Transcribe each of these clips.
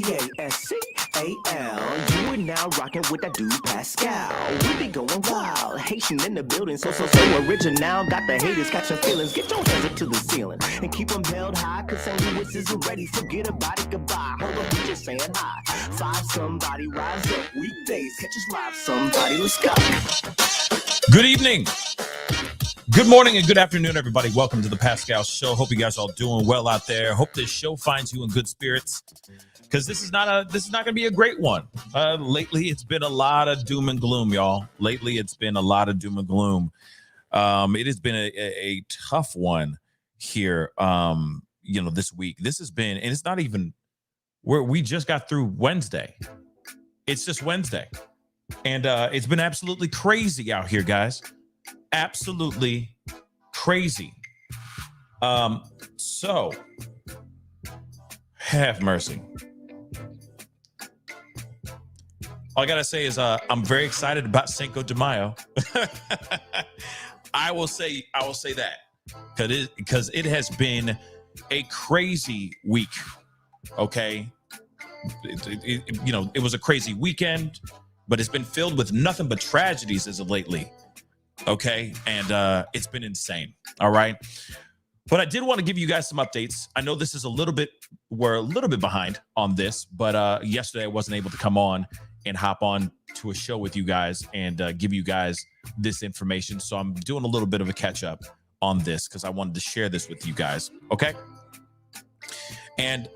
Pascal. You are now rocking with that dude Pascal. We be going wild, Haitian in the building, so original. Got the haters catching feelings. Get your hands up to the ceiling and keep them held high. Cause St. Louis isn't ready. Forget about it, goodbye. Hold up, we just saying hi. Five somebody, rise up. Weekdays, catch us live. Somebody, let's go. Good evening. Good morning and good afternoon, everybody. Welcome to the Pascal Show. Hope you guys are all doing well out there. Hope this show finds you in good spirits, because this is not going to be a great one. Lately, it's been a lot of doom and gloom, y'all. It has been a tough one here. This week. This has been, and it's not even where we just got through Wednesday. It's just Wednesday, and it's been absolutely crazy out here, guys. Absolutely crazy. So have mercy. All I gotta say is I'm very excited about Cinco de Mayo. I will say that because it has been a crazy week. Okay, it was a crazy weekend, but it's been filled with nothing but tragedies as of lately. Okay, and it's been insane. All right, but I did want to give you guys some updates. I know this is we're a little bit behind on this, but yesterday I wasn't able to come on and hop on to a show with you guys and give you guys this information. So I'm doing a little bit of a catch up on this because I wanted to share this with you guys. Okay. And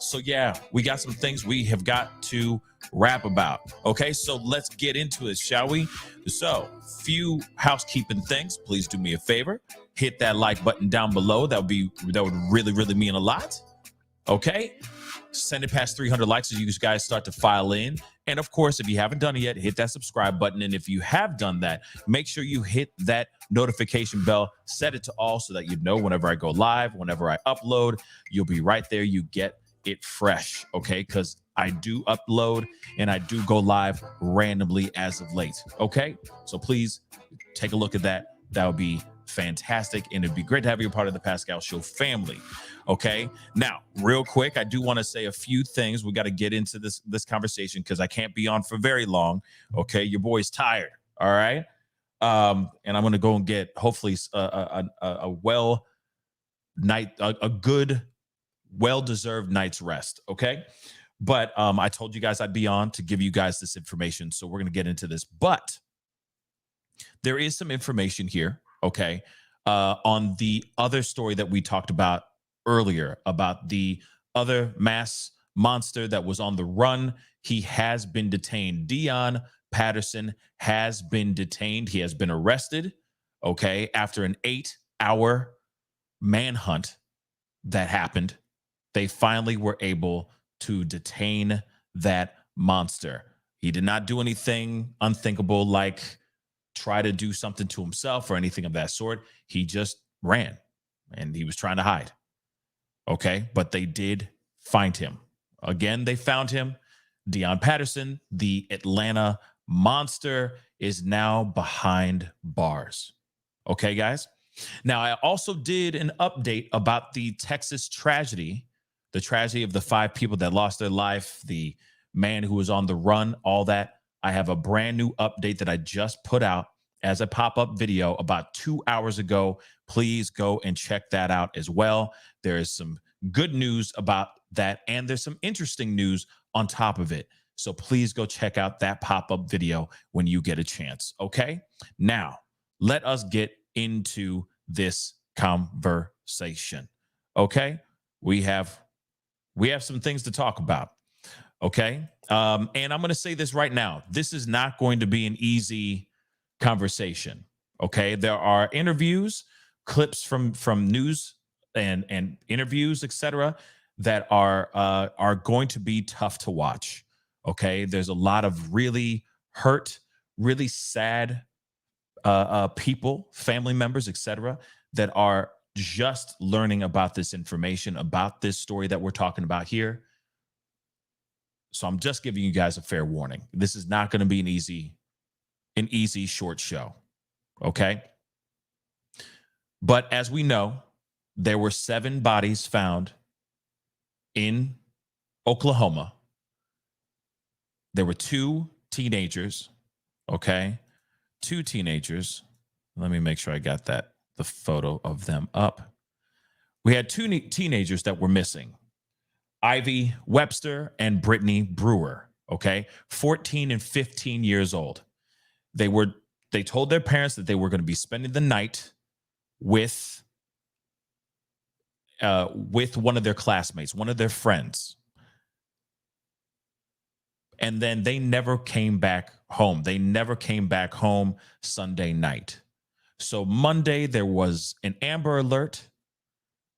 so, yeah, we got some things we have got to rap about. Okay, so let's get into it, shall we? So, few housekeeping things. Please do me a favor. Hit that like button down below. That would really, really mean a lot. Okay, send it past 300 likes as you guys start to file in. And of course, if you haven't done it yet, hit that subscribe button. And if you have done that, make sure you hit that notification bell, set it to all so that you know whenever I go live, whenever I upload, you'll be right there. You get it fresh, okay? Because I do upload and I do go live randomly as of late, okay? So please take a look at that. That would be fantastic, and it'd be great to have you a part of the Pascal Show family. Okay, now real quick, I do want to say a few things. We got to get into this conversation because I can't be on for very long. Okay, your boy's tired. All right, and I'm gonna go and get hopefully a good, well-deserved night's rest. Okay, but I told you guys I'd be on to give you guys this information, so we're gonna get into this. But there is some information here. Okay, on the other story that we talked about earlier about the other mass monster that was on the run. He has been detained. Dion Patterson has been detained. He has been arrested, okay, after an 8-hour manhunt that happened. They finally were able to detain that monster. He did not do anything unthinkable like try to do something to himself or anything of that sort. He just ran and he was trying to hide. Okay, but they did find him. Again, they found him. Dion Patterson, the Atlanta monster, is now behind bars. Okay, guys? Now, I also did an update about the Texas tragedy, the tragedy of the 5 people that lost their life, the man who was on the run, all that. I have a brand new update that I just put out as a pop-up video about 2 hours ago. Please go and check that out as well. There is some good news about that, and there's some interesting news on top of it. So please go check out that pop-up video when you get a chance, okay? Now, let us get into this conversation, okay? We have some things to talk about, okay? And I'm going to say this right now. This is not going to be an easy conversation, okay? There are interviews, clips from news and interviews, etc., that are going to be tough to watch, okay? There's a lot of really hurt, really sad people, family members, etc., that are just learning about this information, about this story that we're talking about here. So I'm just giving you guys a fair warning. This is not going to be an easy short show, okay? But as we know, there were 7 bodies found in Oklahoma there were two teenagers, okay? Two teenagers. Let me make sure I got the photo of them up. We had two teenagers that were missing. Ivy Webster and Brittany Brewer, okay? 14 and 15 years old. They told their parents that they were going to be spending the night with one of their classmates, one of their friends. And then they never came back home. They never came back home Sunday night. So Monday, there was an Amber Alert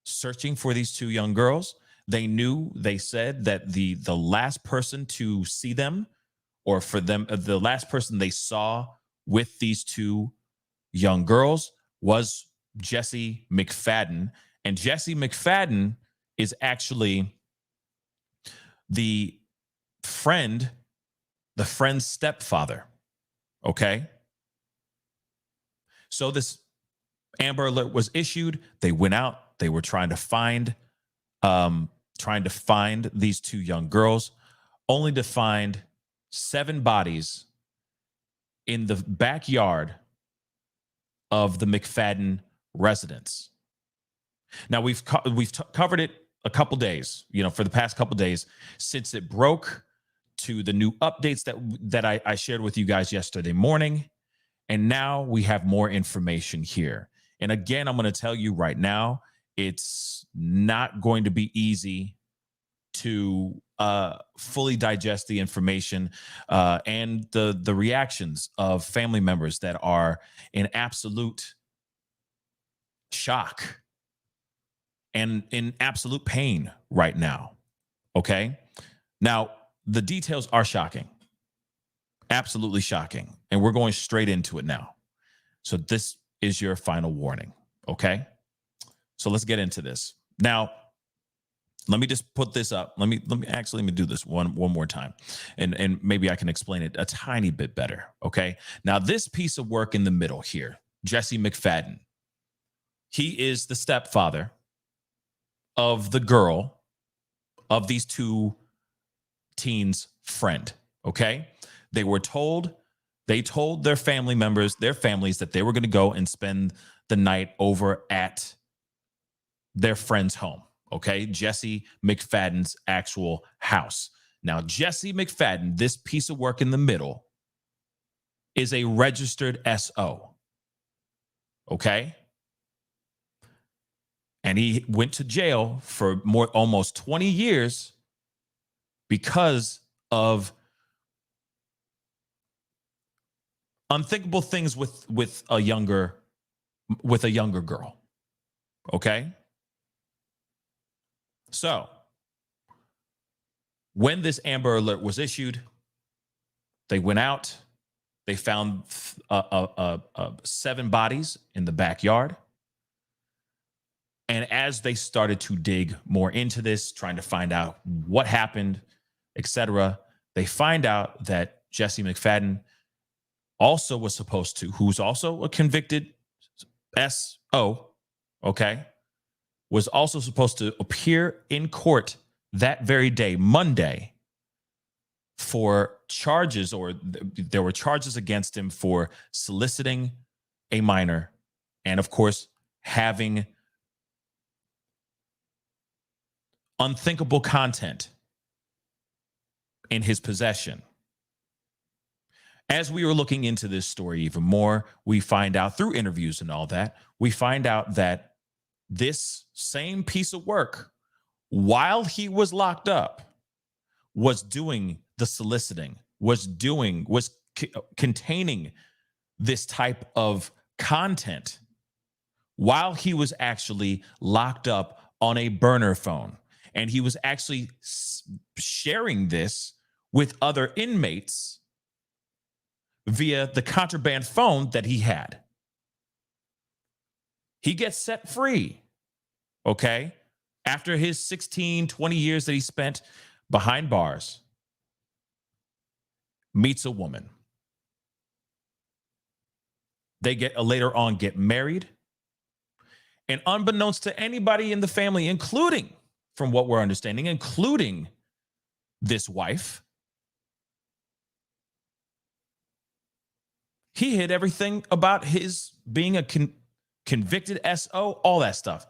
searching for these two young girls. They said that the last person to see them, or for them, the last person they saw with these two young girls was Jesse McFadden. And Jesse McFadden is actually the friend's stepfather. Okay. So this Amber Alert was issued. They went out. They were trying to find these two young girls, only to find 7 bodies in the backyard of the McFadden residence. Now we've covered it a couple days, for the past couple days since it broke, to the new updates that I shared with you guys yesterday morning. And now we have more information here. And again, I'm going to tell you right now, it's not going to be easy to fully digest the information and the reactions of family members that are in absolute shock and in absolute pain right now. Okay. Now, the details are shocking, absolutely shocking. And we're going straight into it now. So this is your final warning. Okay. So let's get into this. Now, let me just put this up. Let me do this one more time. And maybe I can explain it a tiny bit better. Okay. Now, this piece of work in the middle here, Jesse McFadden, he is the stepfather of the girl of these two teens' friend. Okay. They told their family members, their families, that they were going to go and spend the night over at their friend's home. Okay. Jesse McFadden's actual house. Now, Jesse McFadden, this piece of work in the middle, is a registered SO. Okay. And he went to jail for almost 20 years because of unthinkable things with a younger girl. Okay. So when this Amber Alert was issued, they went out, they found 7 bodies in the backyard. And as they started to dig more into this, trying to find out what happened, etc., they find out that Jesse McFadden also was supposed to, who's also a convicted SO, okay, was also supposed to appear in court that very day, Monday, for charges, or there were charges against him for soliciting a minor and, of course, having unthinkable content in his possession. As we were looking into this story even more, we find out through interviews and all that, we find out that this same piece of work, while he was locked up, was doing the soliciting, was containing this type of content while he was actually locked up on a burner phone. And he was actually sharing this with other inmates via the contraband phone that he had. He gets set free, okay? After his 16, 20 years that he spent behind bars, meets a woman. They later on get married. And unbeknownst to anybody in the family, including, from what we're understanding, including this wife, He hid everything about his being a convicted SO, all that stuff.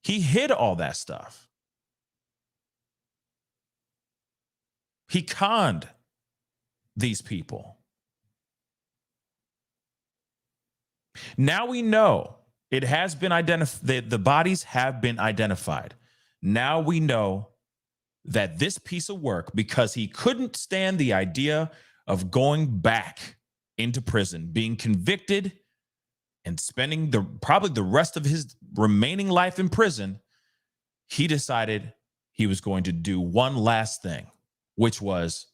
He hid all that stuff. He conned these people. Now we know it has been identified. The bodies have been identified. Now we know that this piece of work, because he couldn't stand the idea of going back into prison, being convicted and spending probably the rest of his remaining life in prison, he decided he was going to do one last thing, which was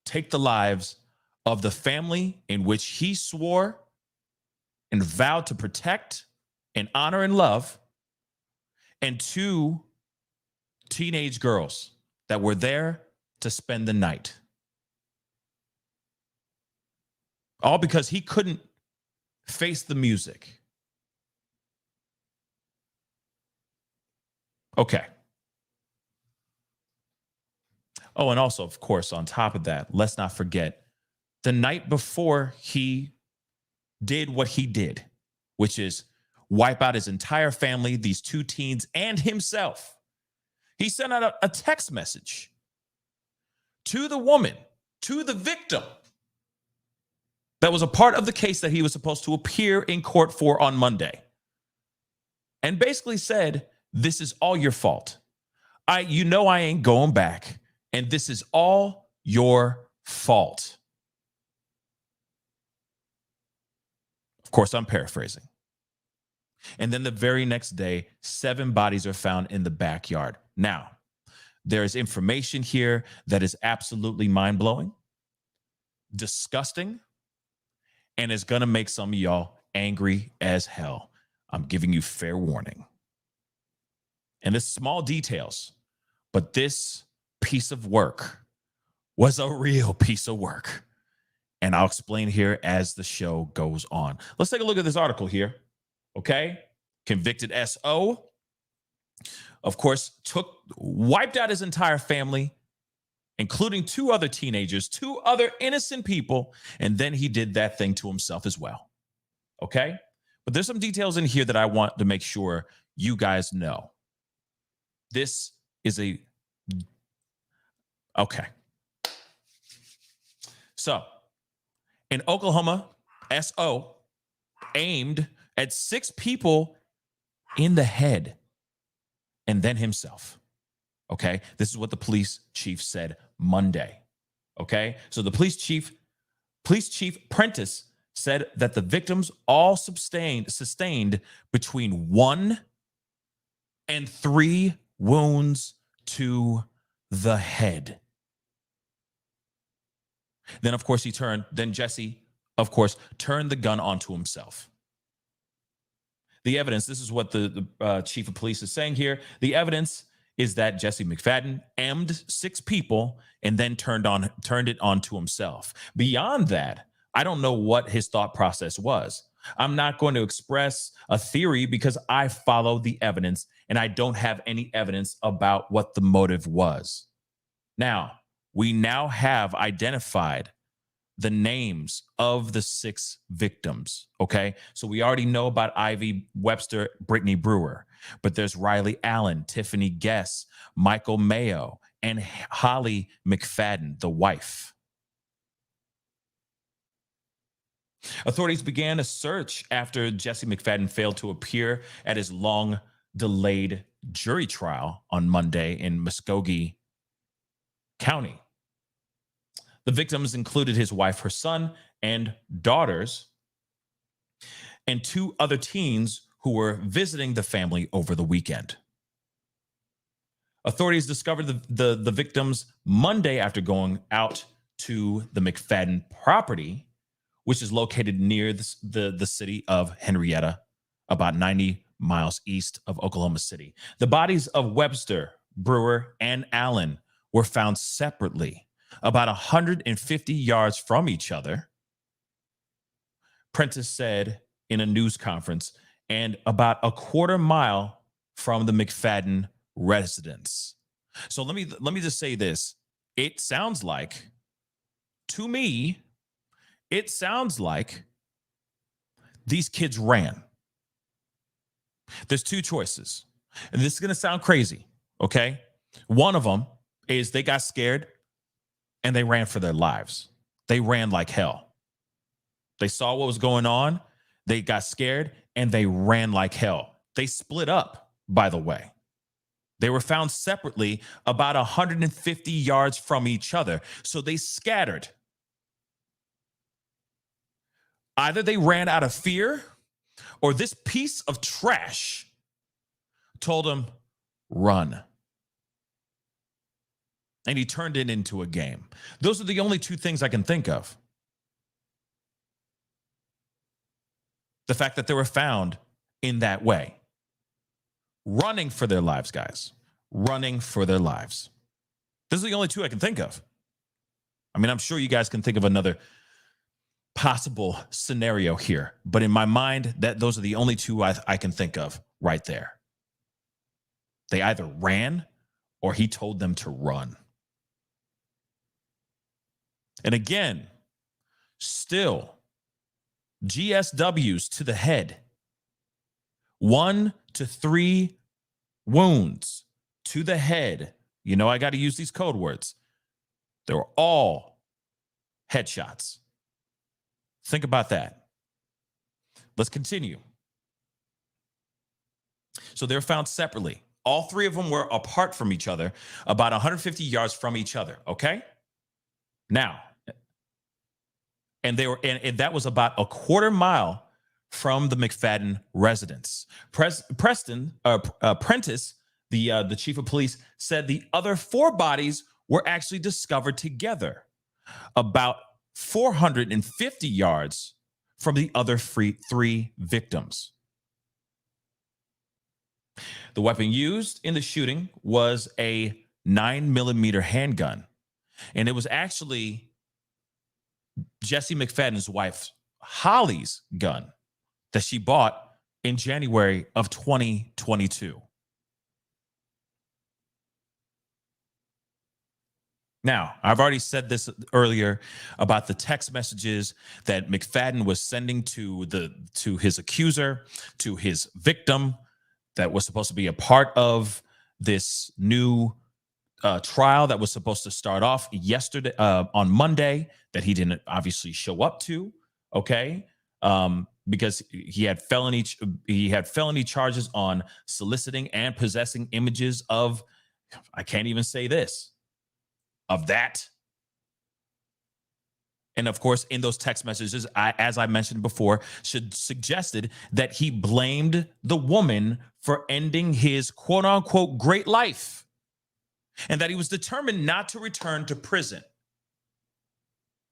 take the lives of the family in which he swore and vowed to protect and honor and love, and 2 teenage girls that were there to spend the night. All because he couldn't face the music. Okay. Oh, and also, of course, on top of that, let's not forget the night before he did what he did, which is wipe out his entire family, these 2 teens, and himself. He sent out a text message to the woman, to the victim, that was a part of the case that he was supposed to appear in court for on Monday, and basically said, this is all your fault. I ain't going back, and this is all your fault. Of course, I'm paraphrasing. And then the very next day, 7 bodies are found in the backyard. Now, there is information here that is absolutely mind-blowing, disgusting, and is going to make some of y'all angry as hell. I'm giving you fair warning. And it's small details, but this piece of work was a real piece of work. And I'll explain here as the show goes on. Let's take a look at this article here. Okay. Convicted SO, of course, wiped out his entire family, including 2 other teenagers, 2 other innocent people. And then he did that thing to himself as well. Okay. But there's some details in here that I want to make sure you guys know. This is okay. So in Oklahoma, SO aimed at 6 people in the head and then himself. Okay. This is what the police chief said Monday. Okay. So the police chief Prentice said that the victims all sustained between 1 and 3 wounds to the head. Then, of course, Jesse, of course, turned the gun onto himself. The evidence, this is what the chief of police is saying here. The evidence is that Jesse McFadden emmed 6 people and then turned it onto himself. Beyond that, I don't know what his thought process was. I'm not going to express a theory because I follow the evidence and I don't have any evidence about what the motive was. Now, we now have identified the names of the 6 victims, okay? So we already know about Ivy Webster, Brittany Brewer, but there's Riley Allen, Tiffany Guess, Michael Mayo, and Holly McFadden, the wife. Authorities began a search after Jesse McFadden failed to appear at his long-delayed jury trial on Monday in Muskogee County. The victims included his wife, her son, and daughters, and 2 other teens who were visiting the family over the weekend. Authorities discovered the victims Monday after going out to the McFadden property, which is located near the city of Henrietta, about 90 miles east of Oklahoma City. The bodies of Webster, Brewer, and Allen were found separately, about 150 yards from each other, Prentice said in a news conference, and about a quarter mile from the McFadden residence. So let me just say this. To me, it sounds like these kids ran. There's two choices. And this is going to sound crazy, okay? One of them is they got scared and they ran for their lives. They ran like hell. They saw what was going on. They got scared and they ran like hell. They split up, by the way. They were found separately about 150 yards from each other. So they scattered. Either they ran out of fear or this piece of trash told them, run. And he turned it into a game. Those are the only two things I can think of. The fact that they were found in that way. Running for their lives, guys. Running for their lives. Those are the only two I can think of. I mean, I'm sure you guys can think of another possible scenario here, but in my mind, those are the only two I can think of right there. They either ran or he told them to run. And again, still, GSWs to the head. 1 to 3 wounds to the head. You know, I got to use these code words. They were all headshots. Think about that. Let's continue. So they're found separately. All three of them were apart from each other, about 150 yards from each other. Okay. Now, and that was about a quarter mile from the McFadden residence. Prentice, the chief of police, said the other 4 bodies were actually discovered together, about 450 yards from the other 3 victims. The weapon used in the shooting was a 9mm handgun, and it was actually Jesse McFadden's wife, Holly's gun that she bought in January of 2022. Now, I've already said this earlier about the text messages that McFadden was sending to his accuser, to his victim, that was supposed to be a part of this new trial that was supposed to start off yesterday, on Monday, that he didn't obviously show up to. Okay, because he had felony charges on soliciting and possessing images of, I can't even say this, of that. And of course, in those text messages, as I mentioned before, suggested that he blamed the woman for ending his quote unquote great life, and that he was determined not to return to prison.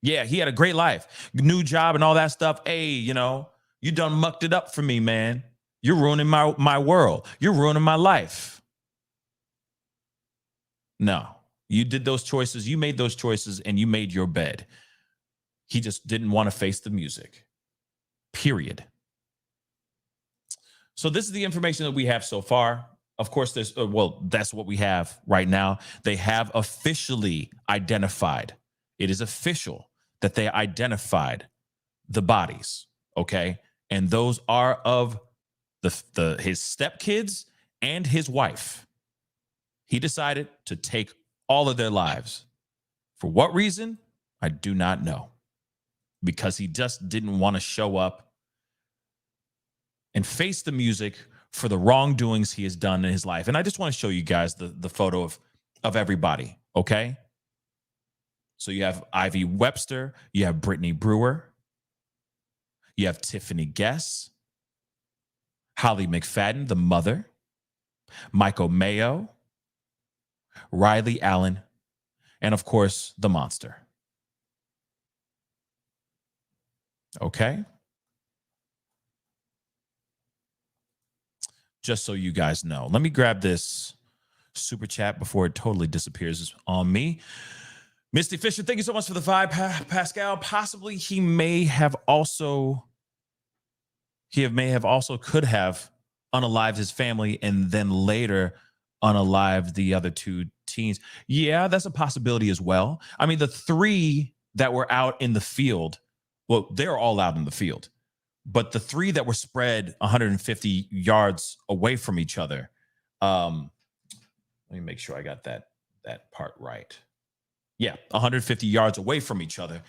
Yeah, he had a great life, new job and all that stuff. Hey, you know, you done mucked it up for me, man. You're ruining my world. You're ruining my life. No, you did those choices. You made those choices and you made your bed. He just didn't want to face the music, period. So this is the information that we have so far. Of course, that's what we have right now. They have officially identified. It is official that they identified the bodies, okay? And those are of his stepkids and his wife. He decided to take all of their lives. For what reason? I do not know. Because he just didn't want to show up and face the music for the wrongdoings he has done in his life. And I just want to show you guys the photo of everybody, okay? So you have Ivy Webster, you have Brittany Brewer, you have Tiffany Guess, Holly McFadden, the mother, Michael Mayo, Riley Allen, and of course, the monster. Okay. Just so you guys know. Let me grab this super chat before it totally disappears on me. Misty Fisher, thank you so much for the vibe, Pascal. Possibly he may have also could have unalived his family and then later unalived the other 2 teens. Yeah, that's a possibility as well. I mean, the 3 that were out in the field, well, they're all out in the field. but the three that were spread 150 yards away from each other, let me make sure I got that part right. Yeah, 150 yards away from each other.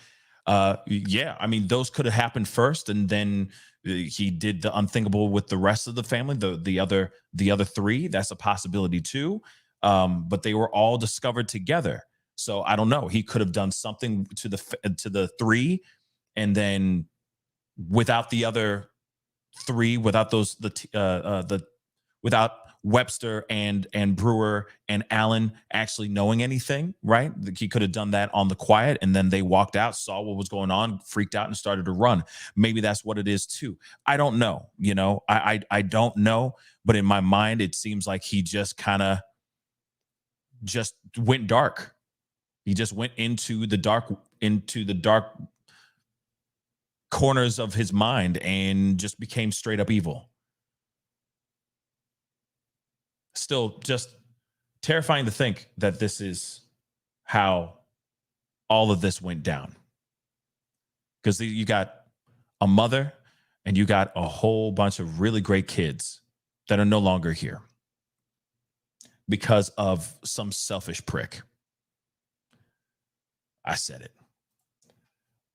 Yeah, I mean, those could have happened first, and then he did the unthinkable with the rest of the family, the other three. That's a possibility too. But they were all discovered together. So I don't know. He could have done something to the three, and then without the other three, without without Webster and Brewer and Allen actually knowing anything, right? He could have done that on the quiet, and then they walked out, saw what was going on, freaked out, and started to run. Maybe that's what it is too. I don't know. You know, I don't know, but in my mind, it seems like he just kind of just went dark. He just went into the dark corners of his mind and just became straight up evil. Still just terrifying to think that this is how all of this went down. Because you got a mother and you got a whole bunch of really great kids that are no longer here because of some selfish prick. I said it.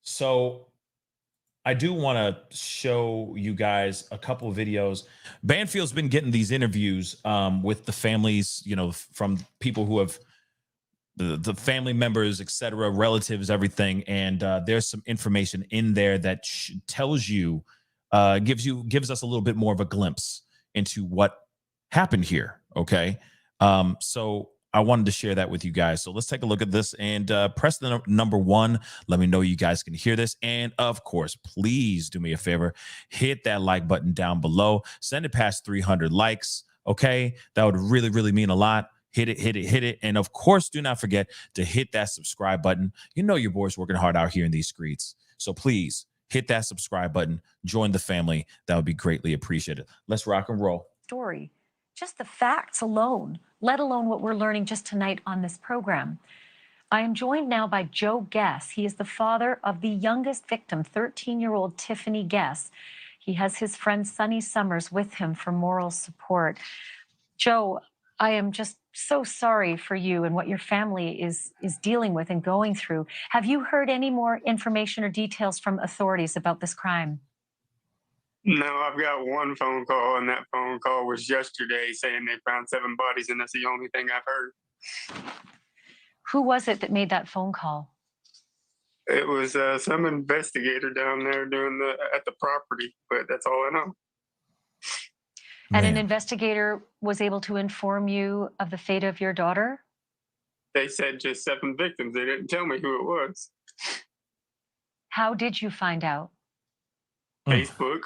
So I do want to show you guys a couple of videos. Banfield's been getting these interviews with the families, you know, from people who have the family members, etc., relatives, everything. And there's some information in there that tells you, gives us a little bit more of a glimpse into what happened here. Okay. So I wanted to share that with you guys. So let's take a look at this and press the number 1. Let me know you guys can hear this. And of course, please do me a favor. Hit that like button down below. Send it past 300 likes. Okay. That would really, really mean a lot. Hit it, hit it, hit it. And of course, do not forget to hit that subscribe button. You know your boy's working hard out here in these streets. So please hit that subscribe button. Join the family. That would be greatly appreciated. Let's rock and roll. Story. Just the facts alone, let alone what we're learning just tonight on this program. I am joined now by Joe Guess. He is the father of the youngest victim, 13-year-old Tiffany Guess. He has his friend Sonny Summers with him for moral support. Joe, I am just so sorry for you and what your family is dealing with and going through. Have you heard any more information or details from authorities about this crime? No, I've got one phone call, and that phone call was yesterday saying they found 7 bodies, and that's the only thing I've heard. Who was it that made that phone call? It was some investigator down there at the property, but that's all I know. And an investigator was able to inform you of the fate of your daughter? They said just 7 victims. They didn't tell me who it was. How did you find out? Facebook.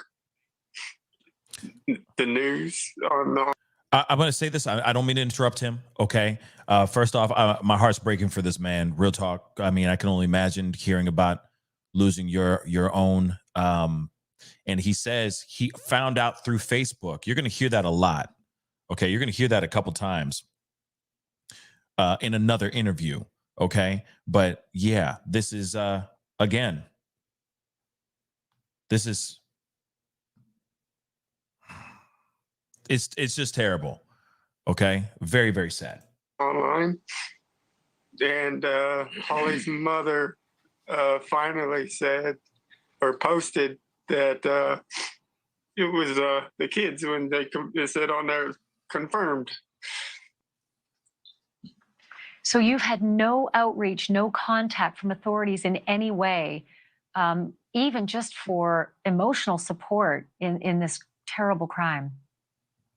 The news on the. I'm going to say this. I don't mean to interrupt him. Okay. First off, my heart's breaking for this man. Real talk. I mean, I can only imagine hearing about losing your own. And he says he found out through Facebook. You're going to hear that a lot. Okay. You're going to hear that a couple times in another interview. Okay. But yeah, this is, again, this is, it's just terrible. Okay. Very, very sad. Online. And Holly's mother finally said or posted that it was the kids when they said on there confirmed. So you've had no outreach, no contact from authorities in any way, even just for emotional support in this terrible crime?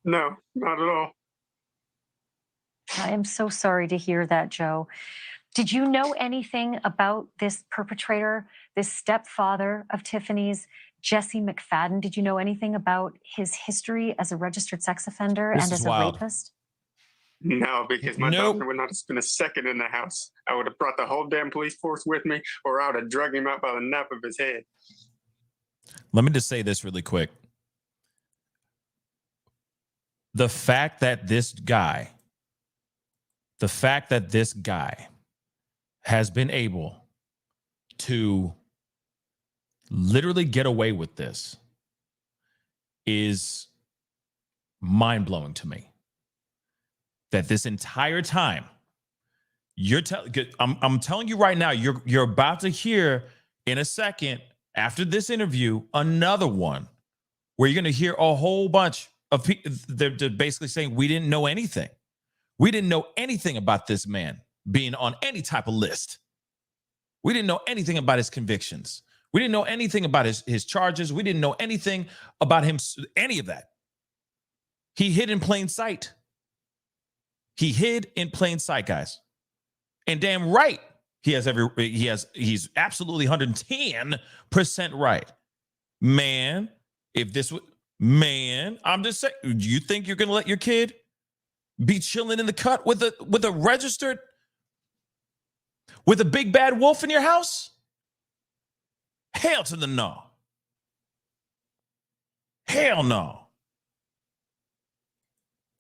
No, not at all. I am so sorry to hear that, Joe. Did you know anything about this perpetrator, this stepfather of Tiffany's, Jesse McFadden? Did you know anything about his history as a registered sex offender and as a rapist? No, because my daughter would not have spent a second in the house. I would have brought the whole damn police force with me, or I would have dragged him out by the nape of his head. Let me just say this really quick. The fact that this guy has been able to literally get away with this is mind-blowing to me. That this entire time, I'm telling you right now, you're about to hear in a second after this interview another one where you're going to hear a whole bunch of people. They're basically saying we didn't know anything. We didn't know anything about this man being on any type of list. We didn't know anything about his convictions. We didn't know anything about his charges. We didn't know anything about him, any of that. He hid in plain sight. He hid in plain sight, guys. And damn right, he's absolutely 110% right. Man, I'm just saying, do you think you're gonna let your kid be chilling in the cut with a big bad wolf in your house? Hell to the no. Hell no.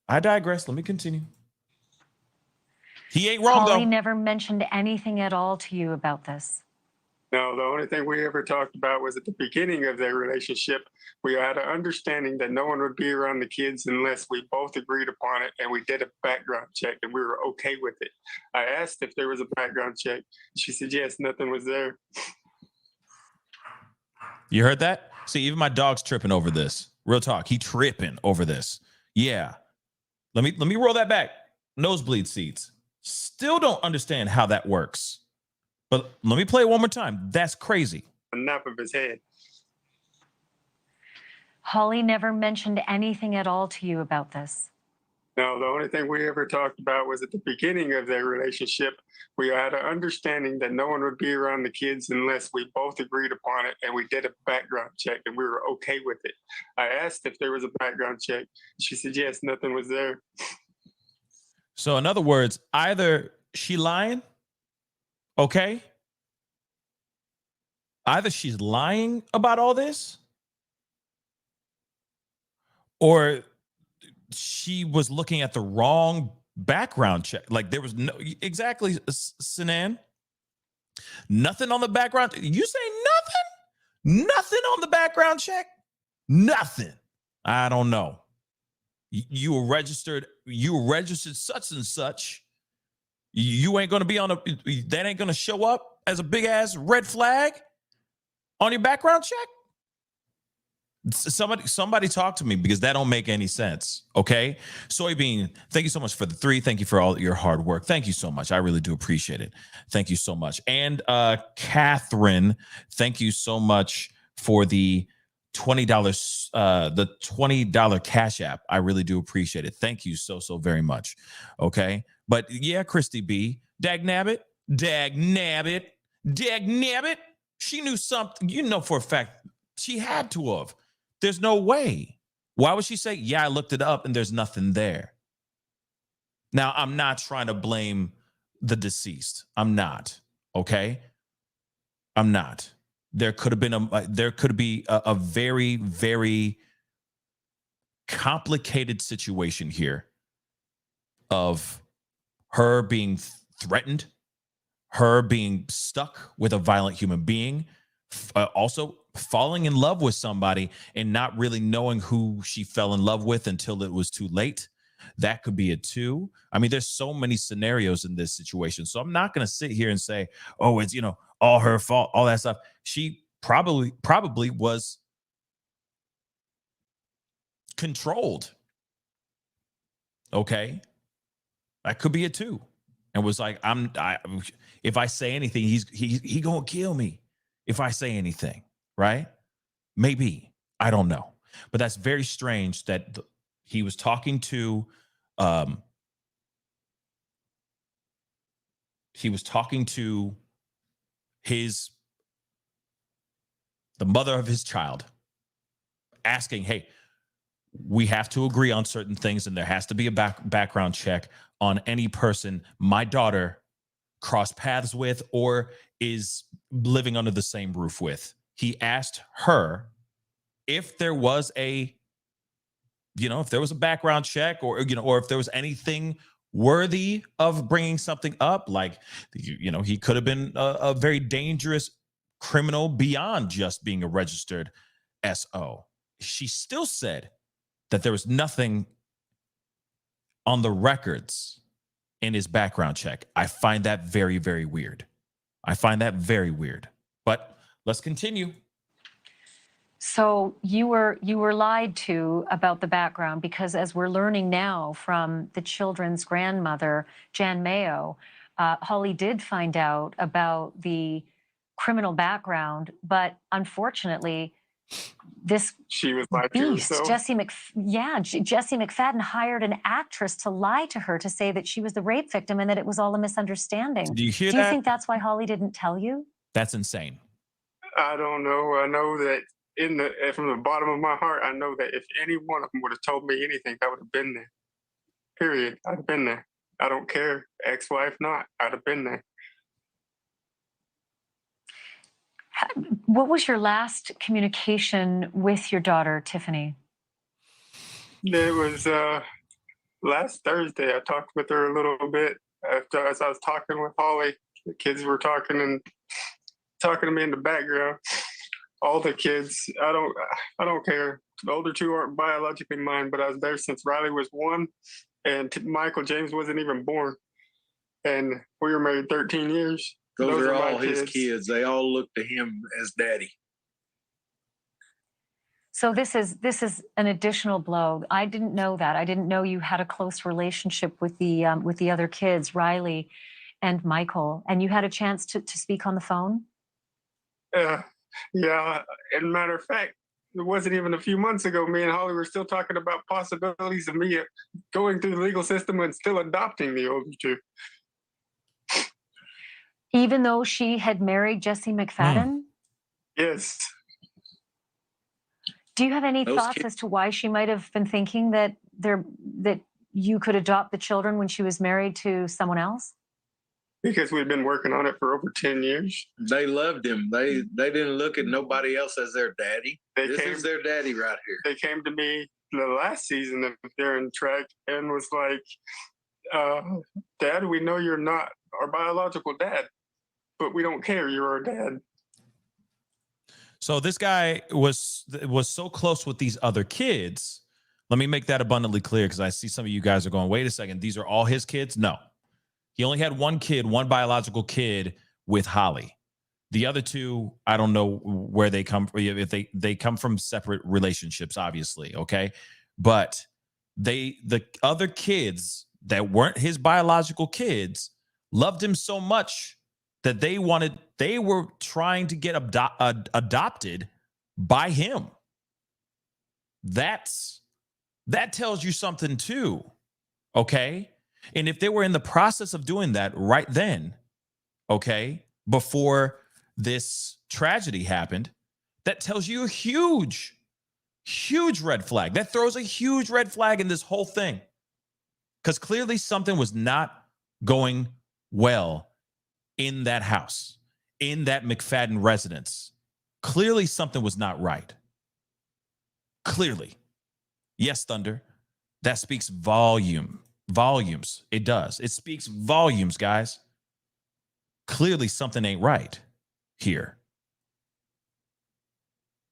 I digress. Let me continue. He ain't wrong, Holly though. never mentioned anything at all to you about this. No, the only thing we ever talked about was at the beginning of their relationship. We had an understanding that no one would be around the kids unless we both agreed upon it, and we did a background check, and we were okay with it. I asked if there was a background check. She said yes, nothing was there. You heard that? See, even my dog's tripping over this. Real talk. He tripping over this. Yeah. Let me roll that back. Nosebleed seats. Still don't understand how that works. But let me play it one more time. That's crazy. Enough of his head. Holly never mentioned anything at all to you about this. No, the only thing we ever talked about was at the beginning of their relationship. We had an understanding that no one would be around the kids unless we both agreed upon it, and we did a background check, and we were okay with it. I asked if there was a background check. She said yes, nothing was there. So in other words, either she lying, okay? Either she's lying about all this, or she was looking at the wrong background check. Like there was no, exactly, Sinan. Nothing on the background. You say nothing? Nothing on the background check? Nothing. I don't know. You were registered such and such. You ain't going to be that ain't going to show up as a big ass red flag on your background check? Somebody talk to me, because that don't make any sense. Okay. Soybean, thank you so much for the 3. Thank you for all your hard work. Thank you so much. I really do appreciate it. Thank you so much. And Catherine, thank you so much for the $20, the $20 Cash App. I really do appreciate it. Thank you so very much. Okay. But yeah, Christy B, dag nabbit. She knew something, for a fact she had to have. There's no way. Why would she say, yeah, I looked it up and there's nothing there? Now, I'm not trying to blame the deceased. I'm not. Okay. I'm not. There could be a very, very complicated situation here of her being threatened, her being stuck with a violent human being, also falling in love with somebody and not really knowing who she fell in love with until it was too late. That could be it too. I mean, there's so many scenarios in this situation. So I'm not going to sit here and say, oh, it's, all her fault, all that stuff. She probably was controlled. Okay. That could be it too. And was like, if I say anything, he gonna kill me if I say anything, right? Maybe. I don't know. But that's very strange that he was talking to the mother of his child, asking, hey, we have to agree on certain things, and there has to be a background check on any person my daughter crossed paths with or is living under the same roof with. He asked her if there was a background check or if there was anything worthy of bringing something up. Like, he could have been a very dangerous criminal beyond just being a registered SO. she still said that there was nothing on the records in his background check. I find that very, very weird. I find that very weird. But let's continue. So you were lied to about the background, because as we're learning now from the children's grandmother, Jan Mayo, Holly did find out about the criminal background, but unfortunately, this She was lied to beast, herself. Jesse McFadden hired an actress to lie to her to say that she was the rape victim and that it was all a misunderstanding. Do you hear Do you that? think that's why Holly didn't tell you? That's insane. I don't know. I know that from the bottom of my heart, I know that if any one of them would have told me anything, I would have been there. Period. I'd have been there. I don't care. Ex-wife, not. I'd have been there. What was your last communication with your daughter, Tiffany? It was last Thursday. I talked with her a little bit after, as I was talking with Holly. The kids were talking to me in the background. All the kids. I don't care. The older two aren't biologically mine, but I was there since Riley was 1, and Michael James wasn't even born. And we were married 13 years. Those are all his kids. They all look to him as daddy. So this is an additional blow. I didn't know that. I didn't know you had a close relationship with the other kids, Riley and Michael, and you had a chance to speak on the phone. Yeah. As a matter of fact, it wasn't even a few months ago. Me and Holly were still talking about possibilities of me going through the legal system and still adopting the older two. Even though she had married Jesse McFadden? Yes. Do you have any Those thoughts as to why she might have been thinking that you could adopt the children when she was married to someone else? Because we've been working on it for over 10 years. They loved him. They didn't look at nobody else as their daddy. This is their daddy right here. They came to me the last season of Darren Track and was like, Dad, we know you're not our biological dad, but we don't care. You're our dad. So this guy was so close with these other kids. Let me make that abundantly clear, because I see some of you guys are going, wait a second, these are all his kids? No. He only had one kid, one biological kid with Holly. The other two, I don't know where they come from. If they come from separate relationships, obviously, okay? But the other kids that weren't his biological kids loved him so much that they were trying to get adopted by him. That tells you something too, okay? And if they were in the process of doing that right then, okay, before this tragedy happened, that tells you a huge red flag. That throws a huge red flag in this whole thing, because clearly something was not going well in that house, in that McFadden residence. Clearly something was not right. Clearly. Yes, Thunder. That speaks volumes. It does. It speaks volumes, guys. Clearly something ain't right here.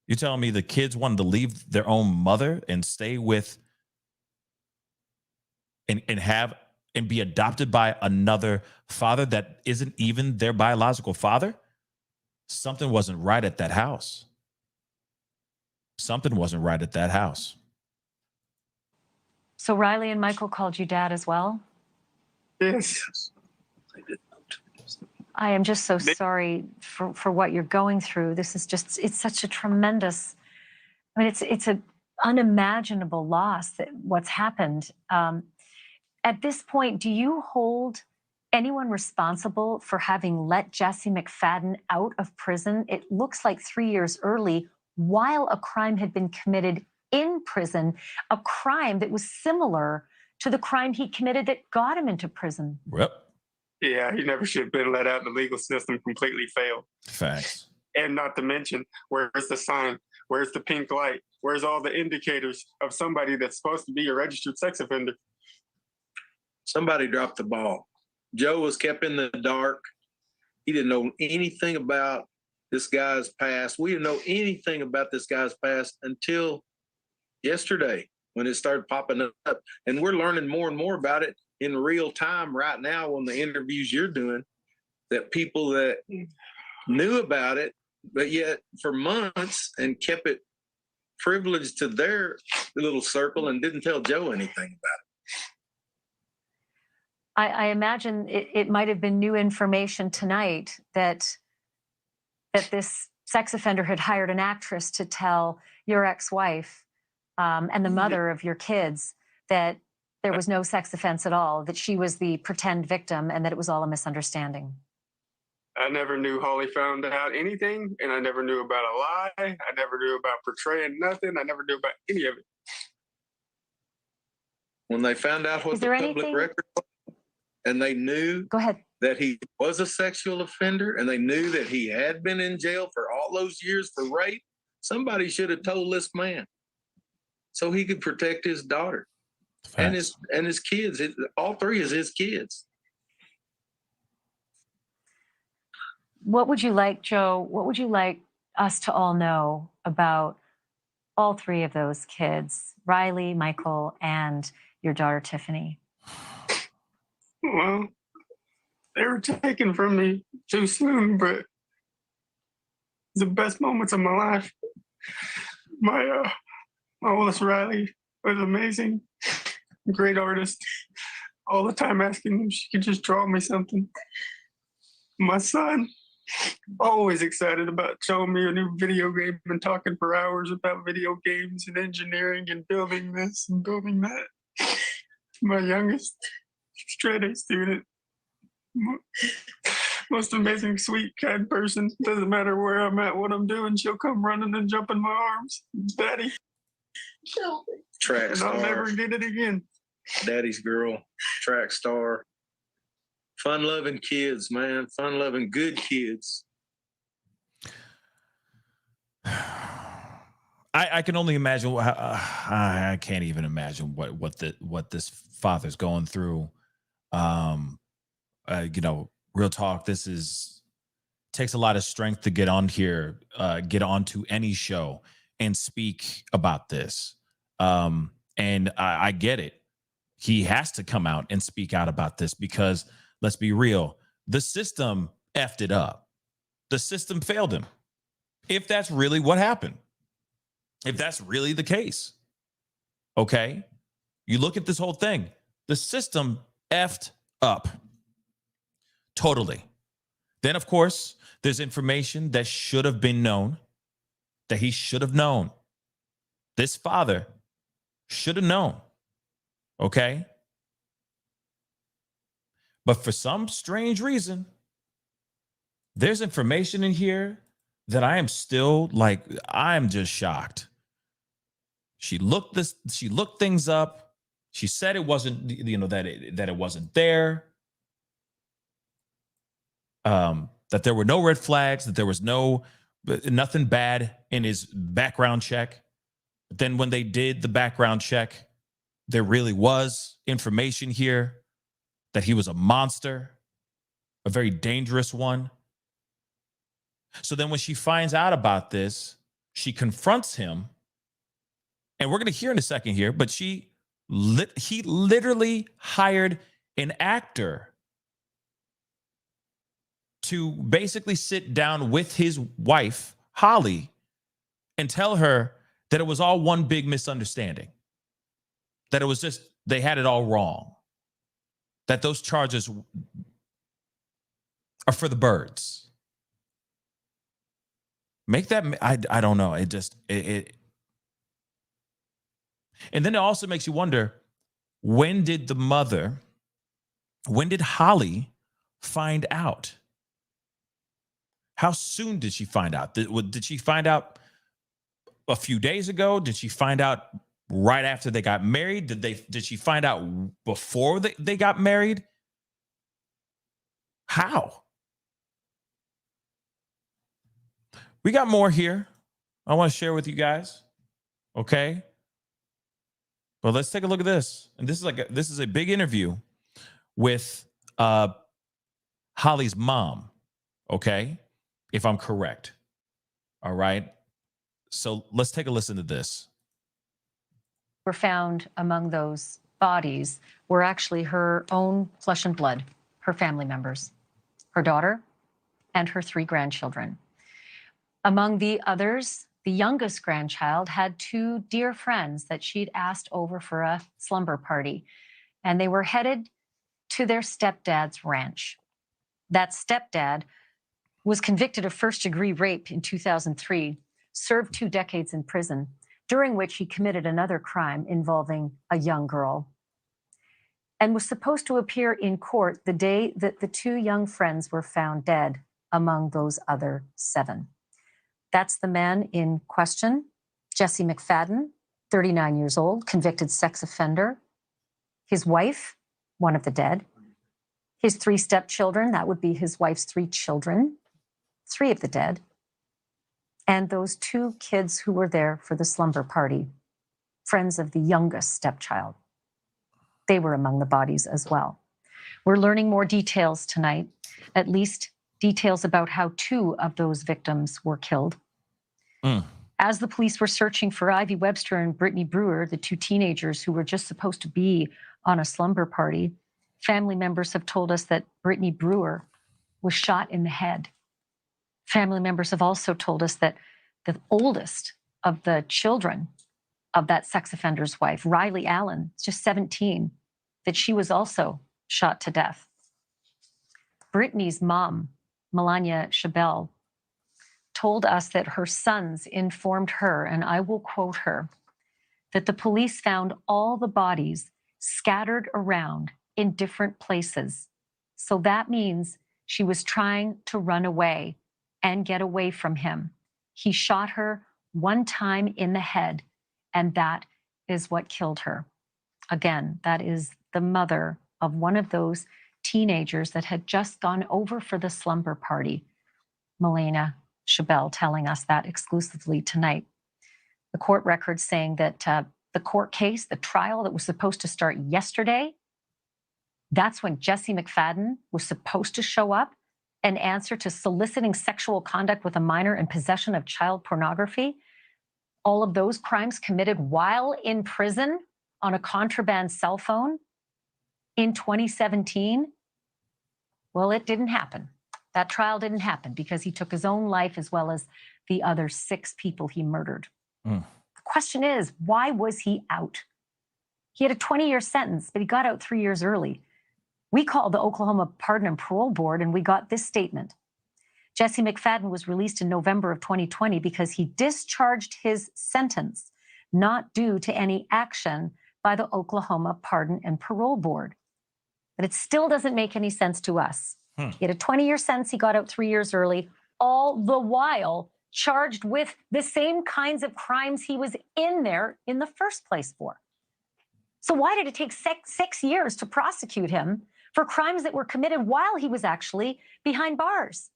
You're telling me the kids wanted to leave their own mother and stay with and be adopted by another father that isn't even their biological father? Something wasn't right at that house. Something wasn't right at that house. So Riley and Michael called you dad as well? Yes. I am just so sorry for what you're going through. This is just, it's such a tremendous, I mean, it's an unimaginable loss, that what's happened. At this point, do you hold anyone responsible for having let Jesse McFadden out of prison? It looks like 3 years early, while a crime had been committed in prison, a crime that was similar to the crime he committed that got him into prison. Yep. Yeah, he never should have been let out. The legal system completely failed. Facts. And not to mention, where's the sign? Where's the pink light? Where's all the indicators of somebody that's supposed to be a registered sex offender? Somebody dropped the ball. Joe was kept in the dark. He didn't know anything about this guy's past. We didn't know anything about this guy's past until yesterday when it started popping up. And we're learning more and more about it in real time right now on the interviews you're doing, that people that knew about it, but yet for months and kept it privileged to their little circle and didn't tell Joe anything about it. I imagine it might have been new information tonight that this sex offender had hired an actress to tell your ex-wife and the mother of your kids that there was no sex offense at all, that she was the pretend victim, and that it was all a misunderstanding. I never knew Holly found out anything, and I never knew about a lie. I never knew about portraying nothing. I never knew about any of it. When they found out what Is the there public anything- record was, and they knew Go ahead. that he was a sexual offender, and they knew that he had been in jail for all those years for rape, somebody should have told this man so he could protect his daughter and his kids. All three is his kids. What would you like, Joe? What would you like us to all know about all three of those kids, Riley, Michael, and your daughter, Tiffany? Well, they were taken from me too soon, but the best moments of my life. My oldest Riley was amazing, great artist. All the time asking if she could just draw me something. My son, always excited about showing me a new video game and talking for hours about video games and engineering and building this and building that. My youngest, straight A student, most amazing, sweet, kind person. Doesn't matter where I'm at, what I'm doing, she'll come running and jump in my arms. Daddy. Track And I'll star, never get it again. daddy's girl, track star. Fun-loving kids, man. Fun-loving, good kids. I can only imagine. I can't even imagine what this father's going through. Real talk. This takes a lot of strength to get on here, get onto any show and speak about this. And I get it. He has to come out and speak out about this because let's be real, the system effed it up. The system failed him. If that's really what happened. If that's really the case, okay? You look at this whole thing, the system effed up totally. Then, of course, there's information that should have been known, that he should have known. This father should have known, okay? But for some strange reason, there's information in here that I am still like, I'm just shocked. She looked things up. She said it wasn't, that it wasn't there. That there were no red flags, that there was nothing bad in his background check. But then when they did the background check, there really was information here that he was a monster, a very dangerous one. So then when she finds out about this, she confronts him. And we're going to hear in a second here, but he literally hired an actor to basically sit down with his wife, Holly, and tell her that it was all one big misunderstanding. That it was just, they had it all wrong. That those charges are for the birds. Make that, I don't know. And then it also makes you wonder, when did Holly find out? How soon did she find out? Did she find out a few days ago? Did she find out right after they got married? Did she find out before they got married? How? We got more here I want to share with you guys. Okay. Well, let's take a look at this. And this is a big interview with Holly's mom. Okay. If I'm correct. All right. So let's take a listen to this. were found among those bodies were actually her own flesh and blood, her family members, her daughter, and her 3 grandchildren. Among the others, the youngest grandchild had 2 dear friends that she'd asked over for a slumber party, and they were headed to their stepdad's ranch. That stepdad was convicted of first-degree rape in 2003, served 2 decades in prison, during which he committed another crime involving a young girl, and was supposed to appear in court the day that the 2 young friends were found dead among those other 7. That's the man in question, Jesse McFadden, 39 years old, convicted sex offender. His wife, one of the dead. His 3 stepchildren, that would be his wife's 3 children, 3 of the dead. And those 2 kids who were there for the slumber party, friends of the youngest stepchild. They were among the bodies as well. We're learning more details tonight, at least details about how 2 of those victims were killed. As the police were searching for Ivy Webster and Brittany Brewer, the 2 teenagers who were just supposed to be on a slumber party, family members have told us that Brittany Brewer was shot in the head. Family members have also told us that the oldest of the children of that sex offender's wife, Riley Allen, just 17, that she was also shot to death. Brittany's mom, Melania Chabelle, told us that her sons informed her, and I will quote her, that the police found all the bodies scattered around in different places. So that means she was trying to run away and get away from him. He shot her 1 time in the head, and that is what killed her. Again, that is the mother of one of those teenagers that had just gone over for the slumber party, Melania Chabelle, telling us that exclusively tonight. The court record saying that the court case, the trial that was supposed to start yesterday, that's when Jesse McFadden was supposed to show up and answer to soliciting sexual conduct with a minor and possession of child pornography. All of those crimes committed while in prison on a contraband cell phone in 2017. Well, it didn't happen. That trial didn't happen because he took his own life as well as the other 6 people he murdered. The question is, why was he out? He had a 20-year sentence, but he got out 3 years early. We called the Oklahoma Pardon and Parole Board, and we got this statement. Jesse McFadden was released in November of 2020 because he discharged his sentence, not due to any action by the Oklahoma Pardon and Parole Board. But it still doesn't make any sense to us. He had a 20-year sentence. He got out 3 years early, all the while charged with the same kinds of crimes he was in there in the first place for. So why did it take 6 years to prosecute him for crimes that were committed while he was actually behind bars?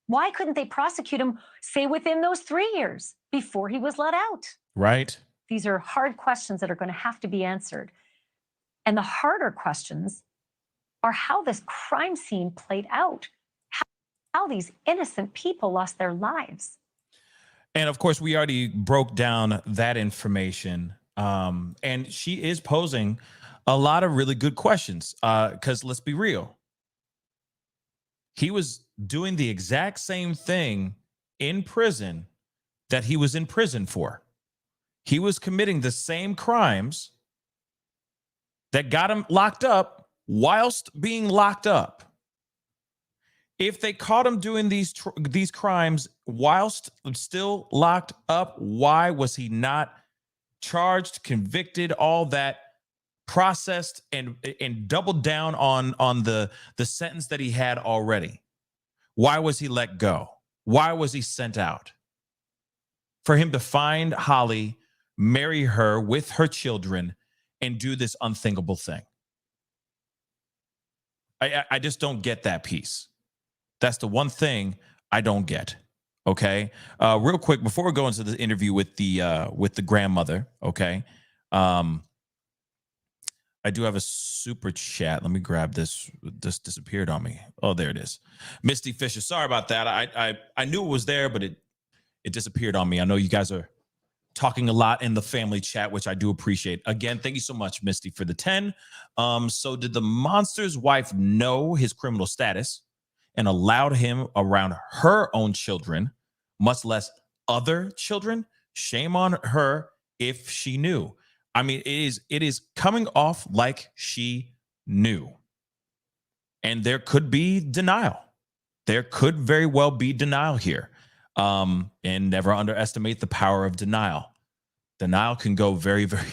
Why couldn't they prosecute him, say, within those 3 years before he was let out? Right. These are hard questions that are going to have to be answered. And the harder questions are how this crime scene played out, how these innocent people lost their lives. And of course, we already broke down that information. And she is posing a lot of really good questions. Because let's be real. He was doing the exact same thing in prison that he was in prison for. He was committing the same crimes that got him locked up whilst being locked up. If they caught him doing these crimes whilst still locked up, why was he not charged, convicted, all that, processed, and doubled down on the sentence that he had already? Why was he let go? Why was he sent out? For him to find Holly, marry her with her children, and do this unthinkable thing. I just don't get that piece. That's the one thing I don't get. Okay. Real quick, before we go into the interview with the grandmother, okay. I do have a super chat. Let me grab this. This disappeared on me. Oh, there it is. Misty Fisher. Sorry about that. I knew it was there, but it disappeared on me. I know you guys are talking a lot in the family chat, which I do appreciate. Again, thank you so much, Misty, for the 10. So did the monster's wife know his criminal status and allowed him around her own children, much less other children? Shame on her if she knew. I mean, it is coming off like she knew. And there could be denial. There could very well be denial here. And never underestimate the power of denial. Denial can go very, very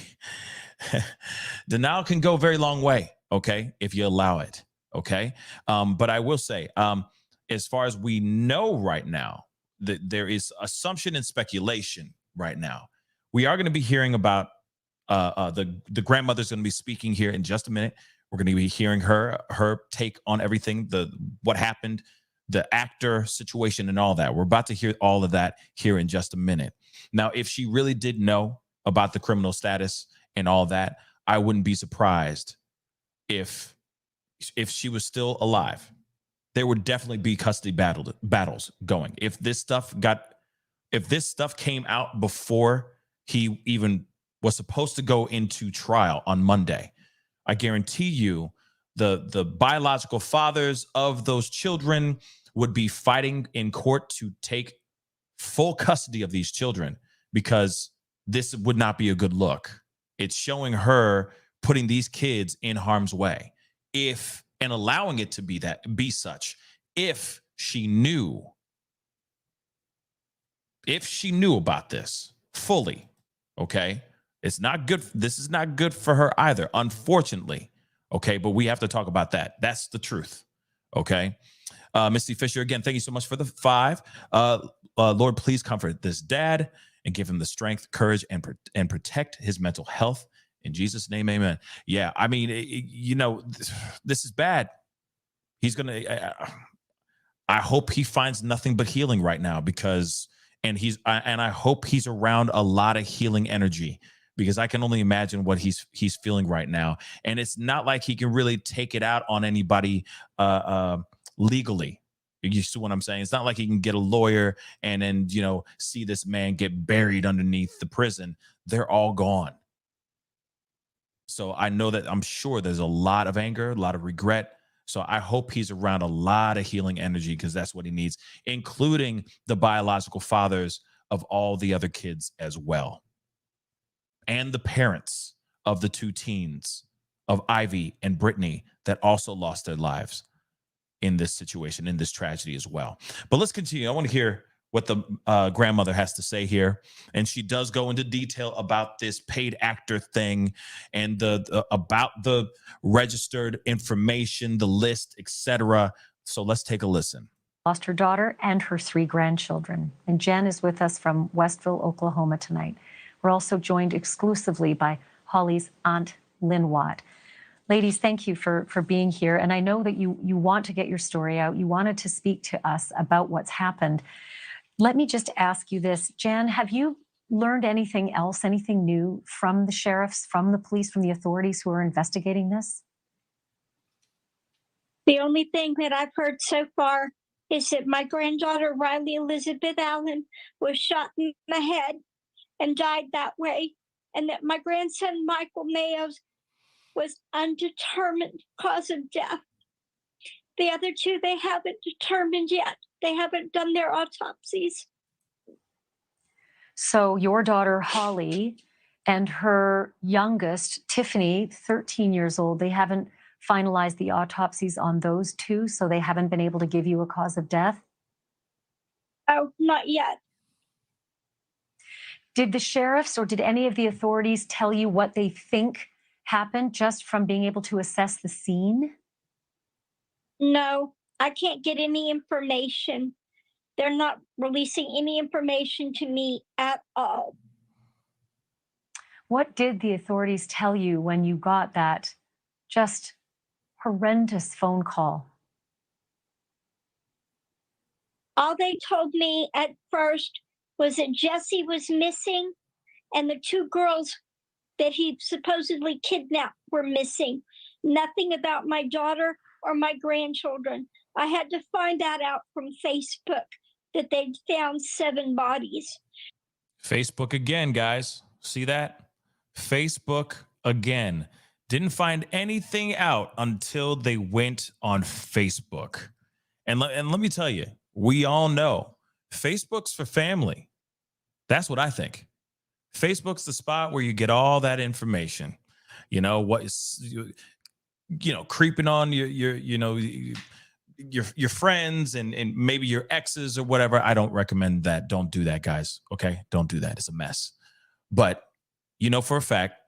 denial can go a very long way, okay, if you allow it. Okay. But I will say, as far as we know right now, that there is assumption and speculation right now. We are going to be hearing about the grandmother's going to be speaking here in just a minute. We're going to be hearing her take on everything, what happened, the actor situation and all that. We're about to hear all of that here in just a minute. Now, if she really did know about the criminal status and all that, I wouldn't be surprised if she was still alive. There would definitely be custody battles going. If this stuff came out before he even was supposed to go into trial on Monday, I guarantee you the biological fathers of those children would be fighting in court to take full custody of these children, because this would not be a good look. It's showing her putting these kids in harm's way and allowing it to be such. If she knew about this fully, okay, it's not good. This is not good for her either, unfortunately. Okay, but we have to talk about that. That's the truth. Okay. Misty Fisher, again, thank you so much for the 5. Lord, please comfort this dad and give him the strength, courage, and protect his mental health. In Jesus' name, amen. Yeah, I mean, this is bad. He's going to, I hope he finds nothing but healing right now, and I hope he's around a lot of healing energy, because I can only imagine what he's feeling right now. And it's not like he can really take it out on anybody legally. You see what I'm saying? It's not like he can get a lawyer and then, see this man get buried underneath the prison. They're all gone. So I know that, I'm sure there's a lot of anger, a lot of regret. So I hope he's around a lot of healing energy, because that's what he needs, including the biological fathers of all the other kids as well, and the parents of the 2 teens, of Ivy and Brittany, that also lost their lives in this situation, in this tragedy as well. But let's continue. I want to hear what the grandmother has to say here. And she does go into detail about this paid actor thing and about the registered information, the list, etc. So let's take a listen. Lost her daughter and her 3 grandchildren. And Jen is with us from Westville, Oklahoma tonight. We're also joined exclusively by Holly's aunt, Lynn Watt. Ladies, thank you for being here. And I know that you want to get your story out. You wanted to speak to us about what's happened. Let me just ask you this. Jan, have you learned anything else, anything new from the sheriffs, from the police, from the authorities who are investigating this? The only thing that I've heard so far is that my granddaughter, Riley Elizabeth Allen, was shot in the head and died that way, and that my grandson, Michael Mayos, was undetermined cause of death. The other 2, they haven't determined yet. They haven't done their autopsies. So your daughter, Holly, and her youngest, Tiffany, 13 years old, they haven't finalized the autopsies on those 2, so they haven't been able to give you a cause of death? Oh, not yet. Did the sheriffs or did any of the authorities tell you what they think happened just from being able to assess the scene? No, I can't get any information. They're not releasing any information to me at all. What did the authorities tell you when you got that just horrendous phone call? All they told me at first was that Jesse was missing and the 2 girls that he supposedly kidnapped were missing. Nothing about my daughter or my grandchildren. I had to find that out from Facebook, that they'd found 7 bodies. Facebook again, guys. See that? Facebook again. Didn't find anything out until they went on Facebook. And let me tell you, we all know Facebook's for family. That's what I think. Facebook's the spot where you get all that information. You know what is, creeping on your friends and maybe your exes or whatever. I don't recommend that. Don't do that, guys. Okay, don't do that. It's a mess. But for a fact,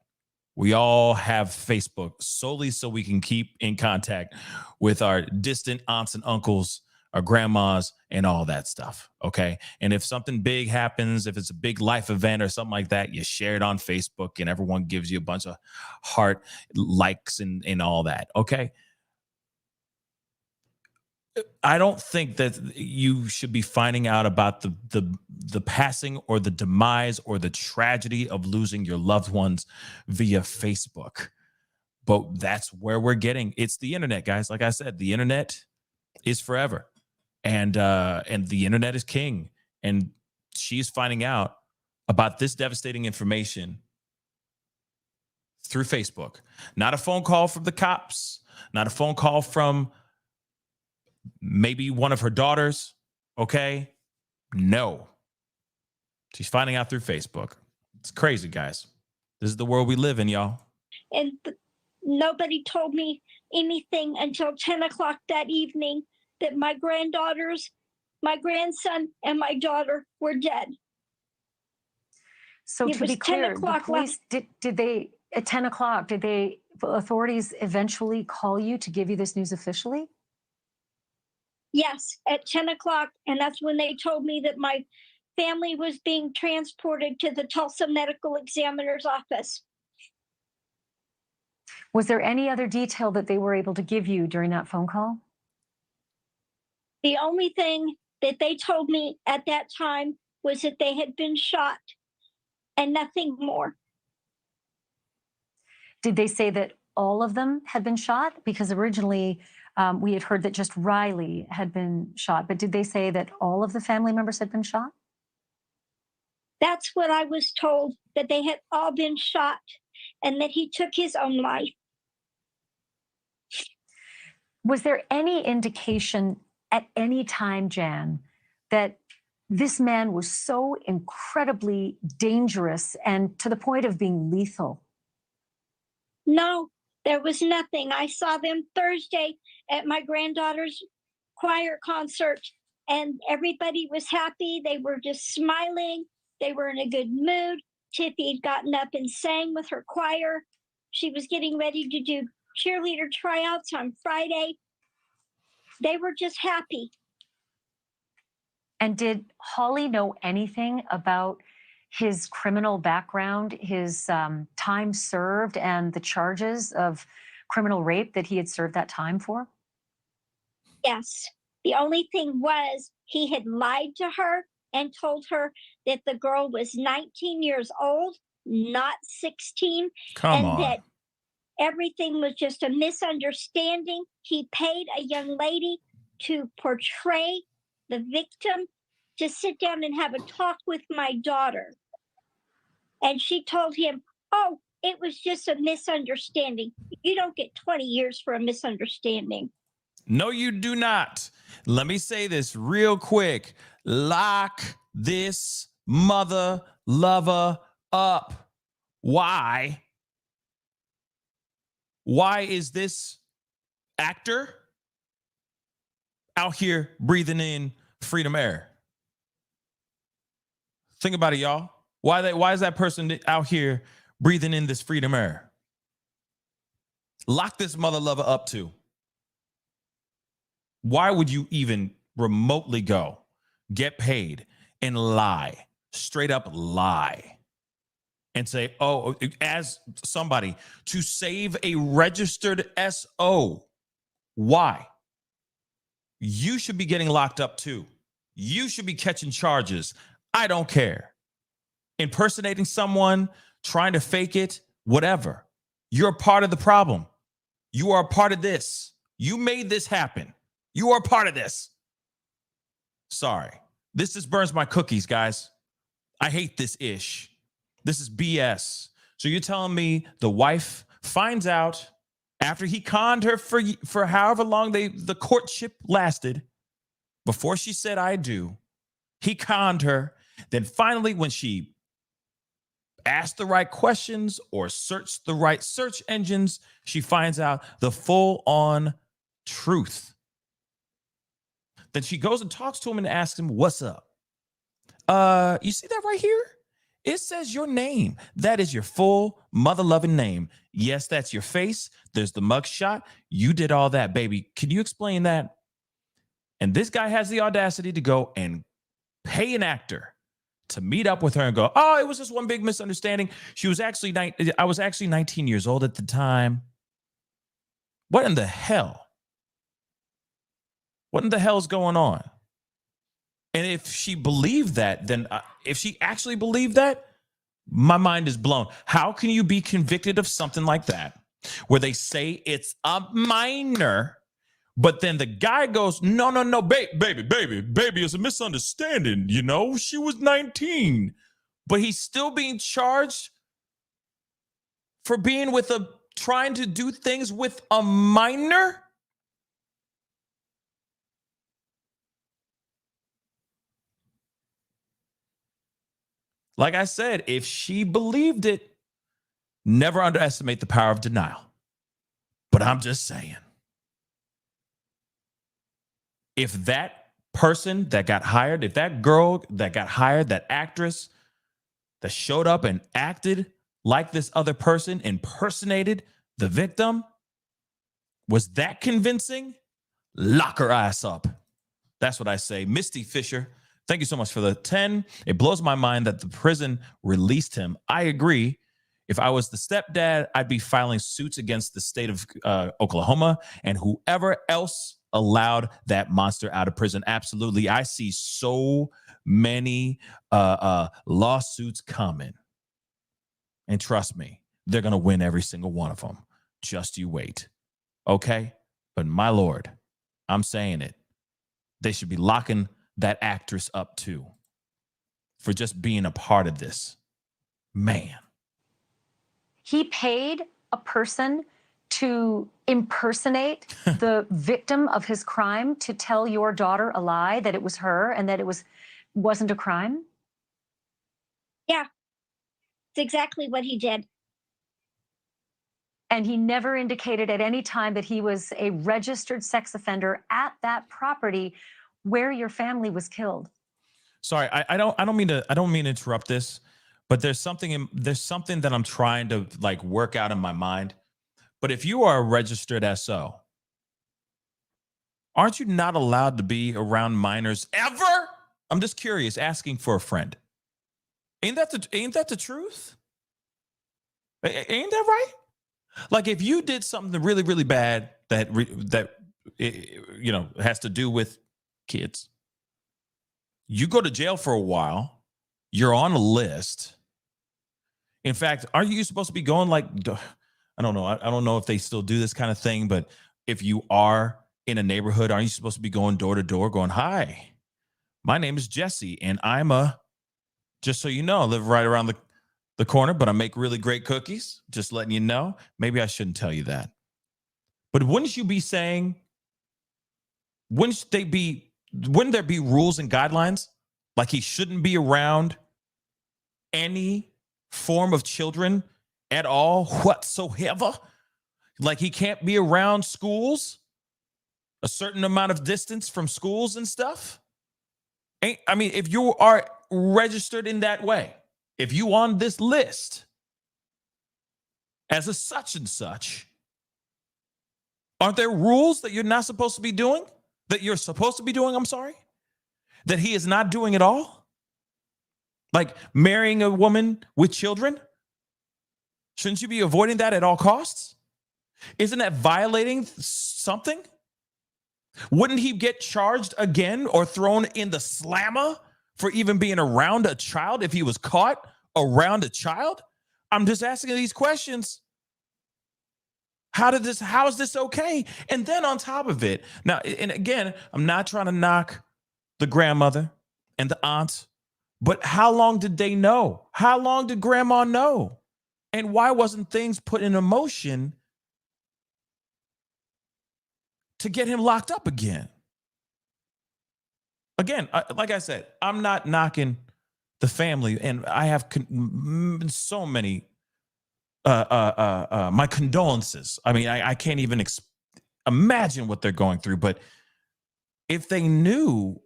we all have Facebook solely so we can keep in contact with our distant aunts and uncles, our grandmas, and all that stuff. Okay. And if something big happens, if it's a big life event or something like that, you share it on Facebook and everyone gives you a bunch of heart likes and all that. Okay. I don't think that you should be finding out about the passing or the demise or the tragedy of losing your loved ones via Facebook. But that's where we're getting. It's the internet, guys. Like I said, the internet is forever. And the internet is king. And she's finding out about this devastating information through Facebook. Not a phone call from the cops, not a phone call from maybe one of her daughters. Okay. No. She's finding out through Facebook. It's crazy, guys. This is the world we live in, y'all. And nobody told me anything until 10 o'clock that evening that my granddaughters, my grandson, and my daughter were dead. So to be clear, the police, did they, at 10 o'clock, did the authorities eventually call you to give you this news officially? Yes, at 10 o'clock. And that's when they told me that my family was being transported to the Tulsa Medical Examiner's office. Was there any other detail that they were able to give you during that phone call? The only thing that they told me at that time was that they had been shot and nothing more. Did they say that all of them had been shot? Because originally we had heard that just Riley had been shot, but did they say that all of the family members had been shot? That's what I was told, that they had all been shot and that he took his own life. Was there any indication at any time, Jan, that this man was so incredibly dangerous and to the point of being lethal? No, there was nothing. I saw them Thursday at my granddaughter's choir concert, and everybody was happy. They were just smiling. They were in a good mood. Tiffy had gotten up and sang with her choir. She was getting ready to do cheerleader tryouts on Friday. They were just happy. And did Holly know anything about his criminal background, his time served, and the charges of criminal rape that he had served that time for? Yes. The only thing was he had lied to her and told her that the girl was 19 years old, not 16. Come on. That everything was just a misunderstanding. He paid a young lady to portray the victim to sit down and have a talk with my daughter. And she told him, oh, it was just a misunderstanding. You don't get 20 years for a misunderstanding. No, you do not. Let me say this real quick. Lock this mother lover up. Why? Why is this actor out here breathing in freedom air? Think about it, y'all. Why is that person out here breathing in this freedom air? Lock this mother lover up too. Why would you even remotely go, get paid, and lie, straight up lie, and say, oh, as somebody to save a registered SO? Why? You should be getting locked up too. You should be catching charges. I don't care. Impersonating someone, trying to fake it, whatever. You're a part of the problem. You are a part of this. You made this happen. You are a part of this. Sorry. This just burns my cookies, guys. I hate this ish. This is BS. So you're telling me the wife finds out after he conned her for however long the courtship lasted, before she said I do, he conned her. Then finally, when she asked the right questions or searched the right search engines, she finds out the full-on truth. Then she goes and talks to him and asks him, what's up? You see that right here? It says your name. That is your full mother-loving name. Yes, that's your face. There's the mugshot. You did all that, baby. Can you explain that? And this guy has the audacity to go and pay an actor to meet up with her and go, oh, it was just one big misunderstanding. I was actually 19 years old at the time. What in the hell? What in the hell is going on? And if she believed that, then if she actually believed that, my mind is blown. How can you be convicted of something like that, where they say it's a minor, but then the guy goes, no, baby, it's a misunderstanding. You know, she was 19, but he's still being charged for being trying to do things with a minor? Like I said, if she believed it, never underestimate the power of denial. But I'm just saying, if that person that got hired, if that girl that got hired, that actress that showed up and acted like this other person, impersonated the victim, was that convincing? Lock her ass up. That's what I say. Misty Fisher, thank you so much for the 10. It blows my mind that the prison released him. I agree. If I was the stepdad, I'd be filing suits against the state of Oklahoma and whoever else allowed that monster out of prison. Absolutely. I see so many lawsuits coming. And trust me, they're going to win every single one of them. Just you wait. Okay? But my Lord, I'm saying it. They should be locking that actress up too for just being a part of this. Man. He paid a person to impersonate the victim of his crime to tell your daughter a lie, that it was her and that it wasn't a crime? Yeah, it's exactly what he did. And he never indicated at any time that he was a registered sex offender at that property where your family was killed. Sorry, I don't mean to interrupt this, but there's something that I'm trying to like work out in my mind. But if you are a registered SO, aren't you not allowed to be around minors ever? I'm just curious, asking for a friend. Ain't that the truth? Ain't that right? Like if you did something really, really bad that has to do with kids, you go to jail for a while. You're on a list. In fact, aren't you supposed to be going like, I don't know. I don't know if they still do this kind of thing, but if you are in a neighborhood, aren't you supposed to be going door to door going, hi, my name is Jesse and just so you know, I live right around the corner, but I make really great cookies. Just letting you know. Maybe I shouldn't tell you that. But wouldn't you be saying, wouldn't there be rules and guidelines? Like he shouldn't be around any form of children at all whatsoever? Like he can't be around schools, a certain amount of distance from schools and stuff? I mean, if you are registered in that way, if you on this list as a such and such, aren't there rules that you're not supposed to be doing? That you're supposed to be doing, I'm sorry? That he is not doing at all? Like marrying a woman with children? Shouldn't you be avoiding that at all costs? Isn't that violating something? Wouldn't he get charged again or thrown in the slammer for even being around a child if he was caught around a child? I'm just asking these questions. How is this okay? And then on top of it, now, and again, I'm not trying to knock the grandmother and the aunt But how long did they know? How long did grandma know? And why wasn't things put in motion to get him locked up again? Again, like I said, I'm not knocking the family, and I have so many my condolences. I mean, I can't even imagine what they're going through. But if they knew,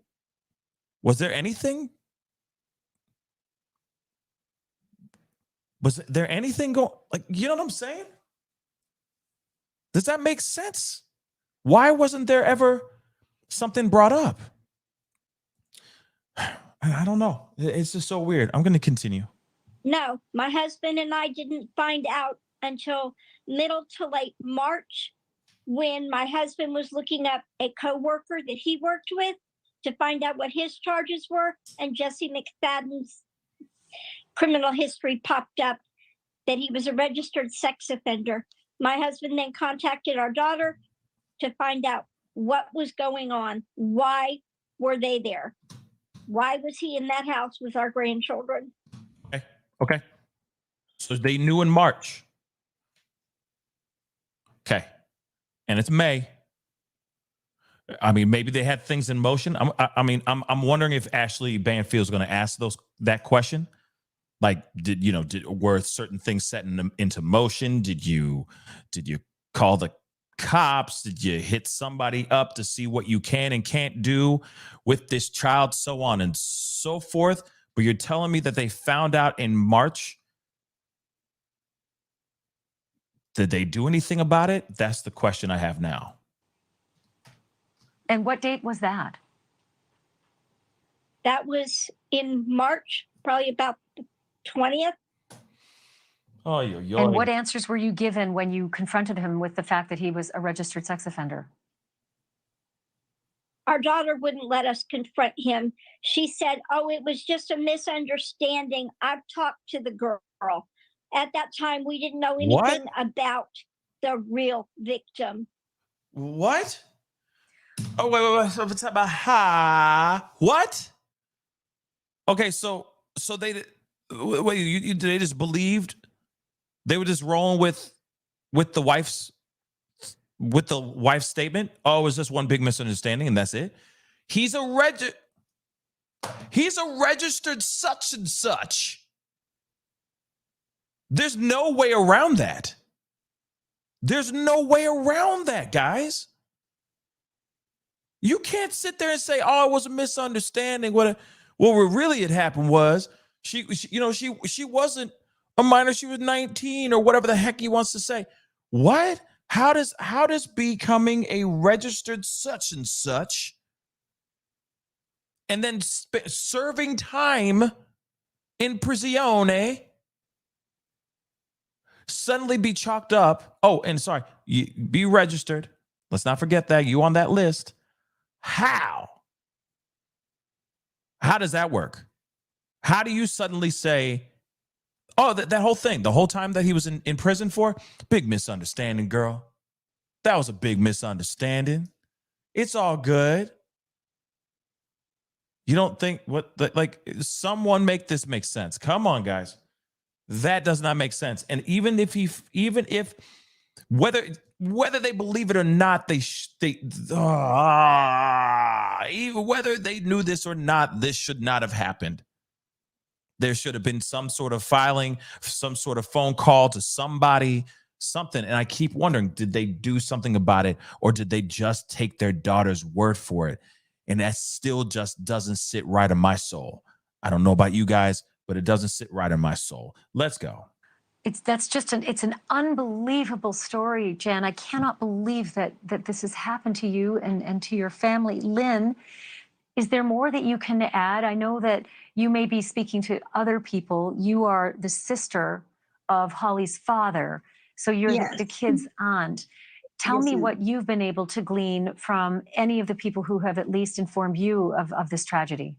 was there anything? Was there anything going? Like, you know what I'm saying? Does that make sense? Why wasn't there ever something brought up? I don't know. It's just so weird. I'm going to continue. No, my husband and I didn't find out until middle to late March, when my husband was looking up a coworker that he worked with to find out what his charges were, and Jesse McFadden's criminal history popped up, that he was a registered sex offender. My husband then contacted our daughter to find out what was going on. Why were they there? Why was he in that house with our grandchildren? Okay. So they knew in March. Okay. And it's May. I mean, maybe they had things in motion. I'm wondering if Ashley Banfield's going to ask that question. Like, were certain things set into motion? Did you call the cops? Did you hit somebody up to see what you can and can't do with this child, so on and so forth? But you're telling me that they found out in March. Did they do anything about it? That's the question I have now. And what date was that? That was in March, probably about the 20th. And what answers were you given when you confronted him with the fact that he was a registered sex offender? Our daughter wouldn't let us confront him. She said, "Oh, it was just a misunderstanding. I've talked to the girl." At that time, we didn't know anything about the real victim. What? Oh, wait. What? Okay, so they they just believed, they were just rolling with the wife's statement. Oh, it was just one big misunderstanding, and that's it. He's a registered such and such. There's no way around that. There's no way around that, guys. You can't sit there and say, "Oh, it was a misunderstanding." What really had happened was she wasn't a minor. She was 19 or whatever the heck he wants to say. What? How does becoming a registered such and such and then serving time in prigione suddenly be chalked up? Oh, and sorry, you be registered. Let's not forget that you on that list. How does that work? How do you suddenly say, oh, that whole thing, the whole time that he was in prison for? Big misunderstanding, girl. That was a big misunderstanding. It's all good. You don't think someone make this make sense? Come on, guys. That does not make sense. And even if whether they believe it or not, even whether they knew this or not, this should not have happened. There should have been some sort of filing, some sort of phone call to somebody, something. And I keep wondering, did they do something about it, or did they just take their daughter's word for it? And that still just doesn't sit right in my soul. I don't know about you guys, but it doesn't sit right in my soul. Let's go. It's an unbelievable story, Jan. I cannot believe that this has happened to you and to your family. Lynn, is there more that you can add? I know that you may be speaking to other people. You are the sister of Holly's father, so you're the kid's aunt. Tell me what you've been able to glean from any of the people who have at least informed you of this tragedy.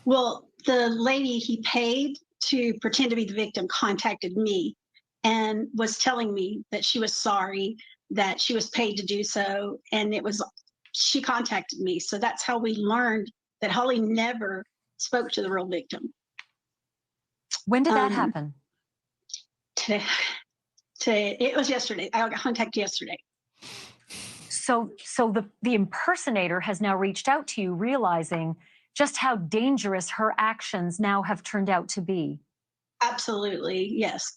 Well, the lady he paid to pretend to be the victim contacted me and was telling me that she was sorry, that she was paid to do so, and she contacted me. So that's how we learned that Holly never spoke to the real victim. When did that happen? It was yesterday. I got contacted yesterday. So the impersonator has now reached out to you, realizing just how dangerous her actions now have turned out to be. Absolutely, yes,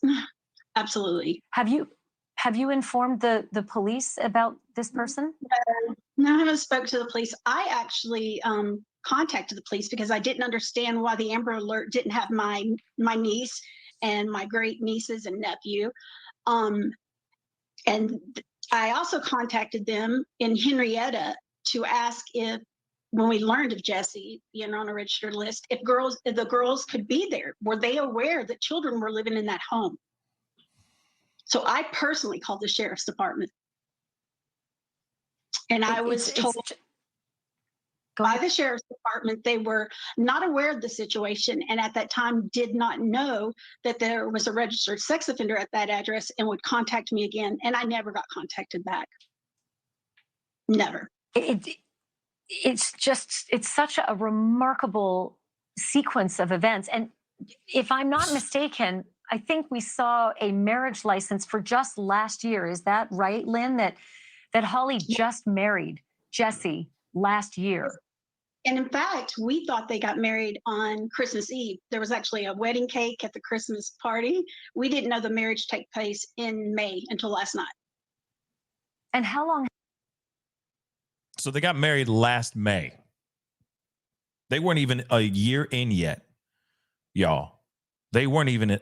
absolutely. Have you informed the police about this person? No, I haven't spoke to the police. I actually contacted the police because I didn't understand why the Amber Alert didn't have my niece and my great nieces and nephew. And I also contacted them in Henrietta to ask if, when we learned of Jesse being on a registered list, if the girls could be there. Were they aware that children were living in that home? So I personally called the sheriff's department. And I was told by the sheriff's department they were not aware of the situation, and at that time did not know that there was a registered sex offender at that address, and would contact me again. And I never got contacted back. Never. It's such a remarkable sequence of events. And if I'm not mistaken, I think we saw a marriage license for just last year. Is that right, Lynn? That Holly just married Jesse last year. And in fact, we thought they got married on Christmas Eve. There was actually a wedding cake at the Christmas party. We didn't know the marriage took place in May until last night. And how long? So they got married last May. They weren't even a year in yet, y'all. They weren't even in.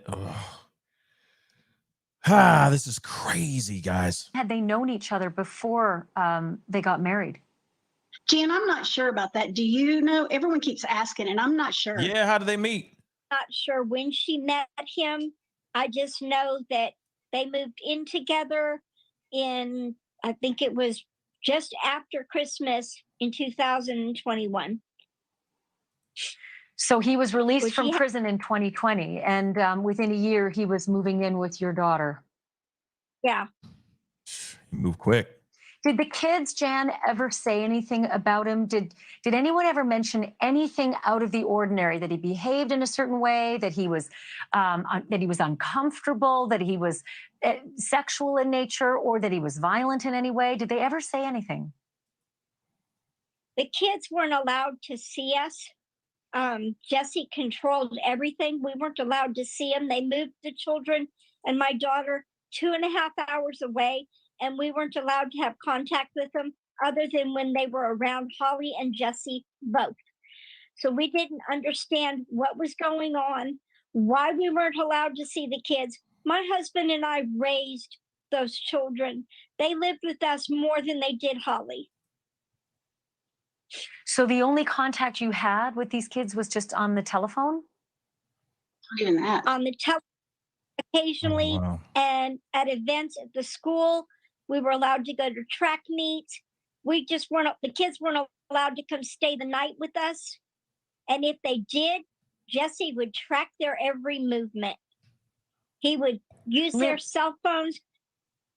This is crazy, guys. Had they known each other before they got married? Jan, I'm not sure about that. Do you know? Everyone keeps asking, and I'm not sure. Yeah, how did they meet? Not sure when she met him. I just know that they moved in together in, I think it was just after Christmas in 2021. So he was released from prison in 2020, and within a year, he was moving in with your daughter. Yeah. He moved quick. Did the kids, Jan, ever say anything about him? Did anyone ever mention anything out of the ordinary, that he behaved in a certain way, that he was uncomfortable, that he was sexual in nature, or that he was violent in any way? Did they ever say anything? The kids weren't allowed to see us. Jesse controlled everything. We weren't allowed to see him. They moved the children and my daughter 2.5 hours away, and we weren't allowed to have contact with them other than when they were around Holly and Jesse both. So we didn't understand what was going on, why we weren't allowed to see the kids. My husband and I raised those children. They lived with us more than they did Holly. So the only contact you had with these kids was just on the telephone? Not even that. On the telephone occasionally, Oh, wow. and at events at the school. We were allowed to go to track meets. The kids weren't allowed to come stay the night with us. And if they did, Jesse would track their every movement. He would use their cell phones,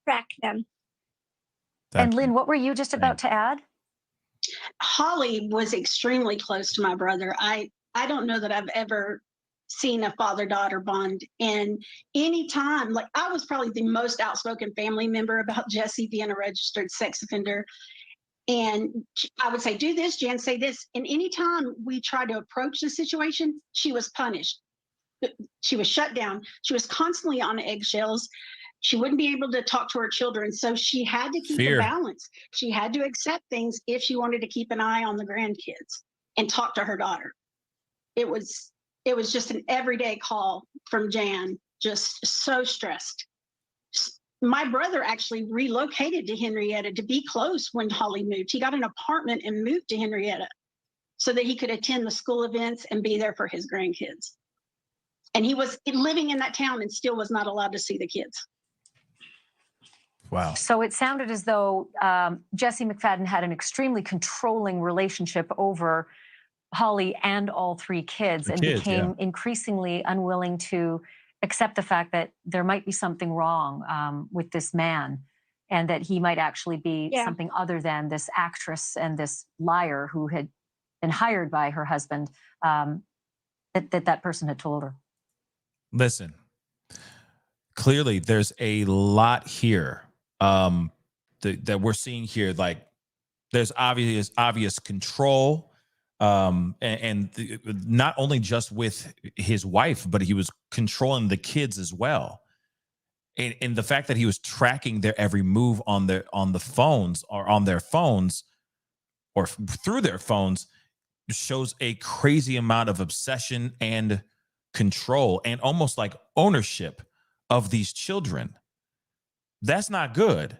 track them. And Lynn, what were you just about to add? Holly was extremely close to my brother. I don't know that I've ever seen a father-daughter bond. And anytime, like, I was probably the most outspoken family member about Jesse being a registered sex offender. And I would say, do this, Jan, say this. And anytime we tried to approach the situation, she was punished. She was shut down. She was constantly on eggshells. She wouldn't be able to talk to her children. So she had to keep a balance. She had to accept things if she wanted to keep an eye on the grandkids and talk to her daughter. It was just an everyday call from Jan, just so stressed. My brother actually relocated to Henrietta to be close when Holly moved. He got an apartment and moved to Henrietta so that he could attend the school events and be there for his grandkids. And he was living in that town and still was not allowed to see the kids. Wow. So it sounded as though Jesse McFadden had an extremely controlling relationship over Holly and all three kids, became increasingly unwilling to accept the fact that there might be something wrong with this man, and that he might actually be something other than this actress and this liar who had been hired by her husband that person had told her. Listen, clearly there's a lot here that we're seeing here. Like, there's obvious control, not only just with his wife, but he was controlling the kids as well. And the fact that he was tracking their every move on the phones, or on their phones, or through their phones, shows a crazy amount of obsession and control, and almost like ownership of these children. That's not good.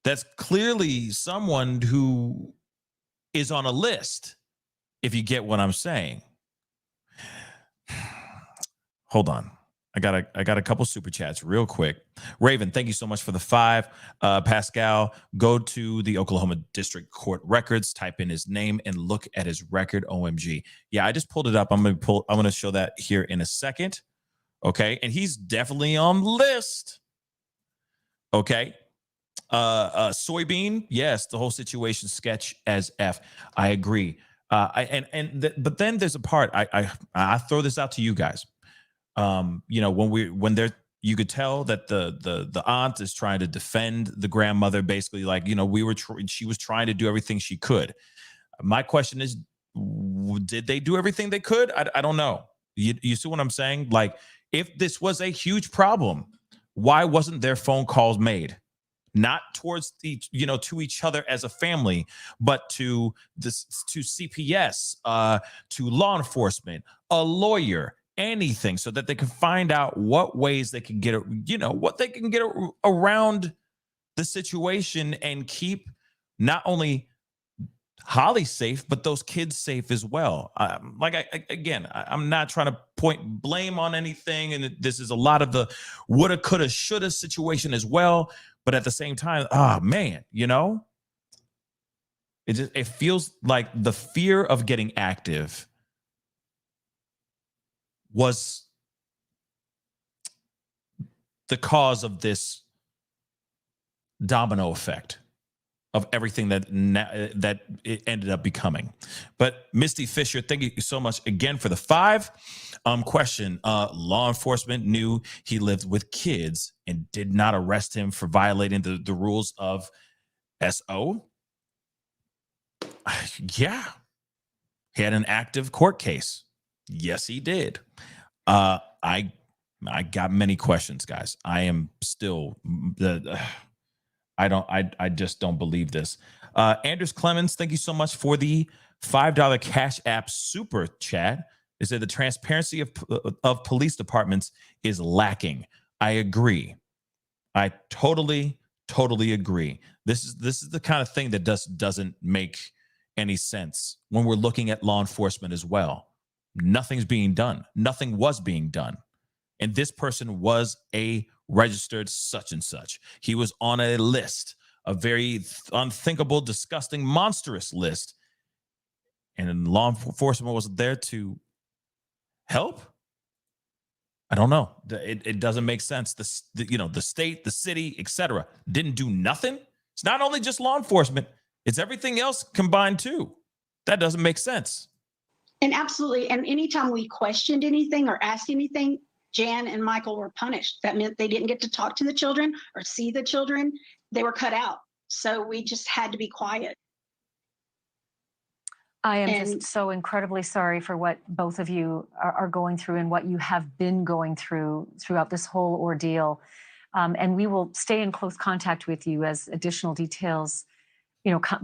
That's clearly someone who is on a list, if you get what I'm saying. Hold on. I got a couple super chats real quick. Raven, thank you so much for the 5. Pascal, go to the Oklahoma District Court records, type in his name, and look at his record. OMG. Yeah, I just pulled it up. I'm gonna show that here in a second. Okay, and he's definitely on the list. Okay. Soybean, yes, the whole situation sketch as F. I agree. But then there's a part I throw this out to you guys. When you could tell that the aunt is trying to defend the grandmother, basically, like, she was trying to do everything she could. My question is, did they do everything they could? I don't know. You see what I'm saying? Like, if this was a huge problem, why wasn't their phone calls made? Not towards to each other as a family, but to CPS, to law enforcement, a lawyer, anything, so that they can find out what ways they can get, what they can get around the situation and keep not only Holly safe, but those kids safe as well. I'm not trying to point blame on anything, and this is a lot of the woulda, coulda, shoulda situation as well. But at the same time, man, it feels like the fear of getting active was the cause of this domino effect of everything that it ended up becoming. But Misty Fisher, thank you so much again for the 5. Question: law enforcement knew he lived with kids and did not arrest him for violating the rules of SO. Yeah, he had an active court case. Yes, he did. I got many questions, guys. I am still I just don't believe this. Anders Clemens, thank you so much for the $5 Cash App super chat. They said the transparency of police departments is lacking. I agree. I totally agree. This is the kind of thing that doesn't make any sense when we're looking at law enforcement as well. Nothing's being done. Nothing was being done. And this person was a registered such and such. He was on a list, a very unthinkable, disgusting, monstrous list. And law enforcement wasn't there to help. I don't know. It doesn't make sense. The state, the city, etc. didn't do nothing. It's not only just law enforcement. It's everything else combined too. That doesn't make sense. And absolutely. And anytime we questioned anything or asked anything, Jan and Michael were punished. That meant they didn't get to talk to the children or see the children. They were cut out. So we just had to be quiet. I am just so incredibly sorry for what both of you are going through and what you have been going through throughout this whole ordeal. And we will stay in close contact with you as additional details,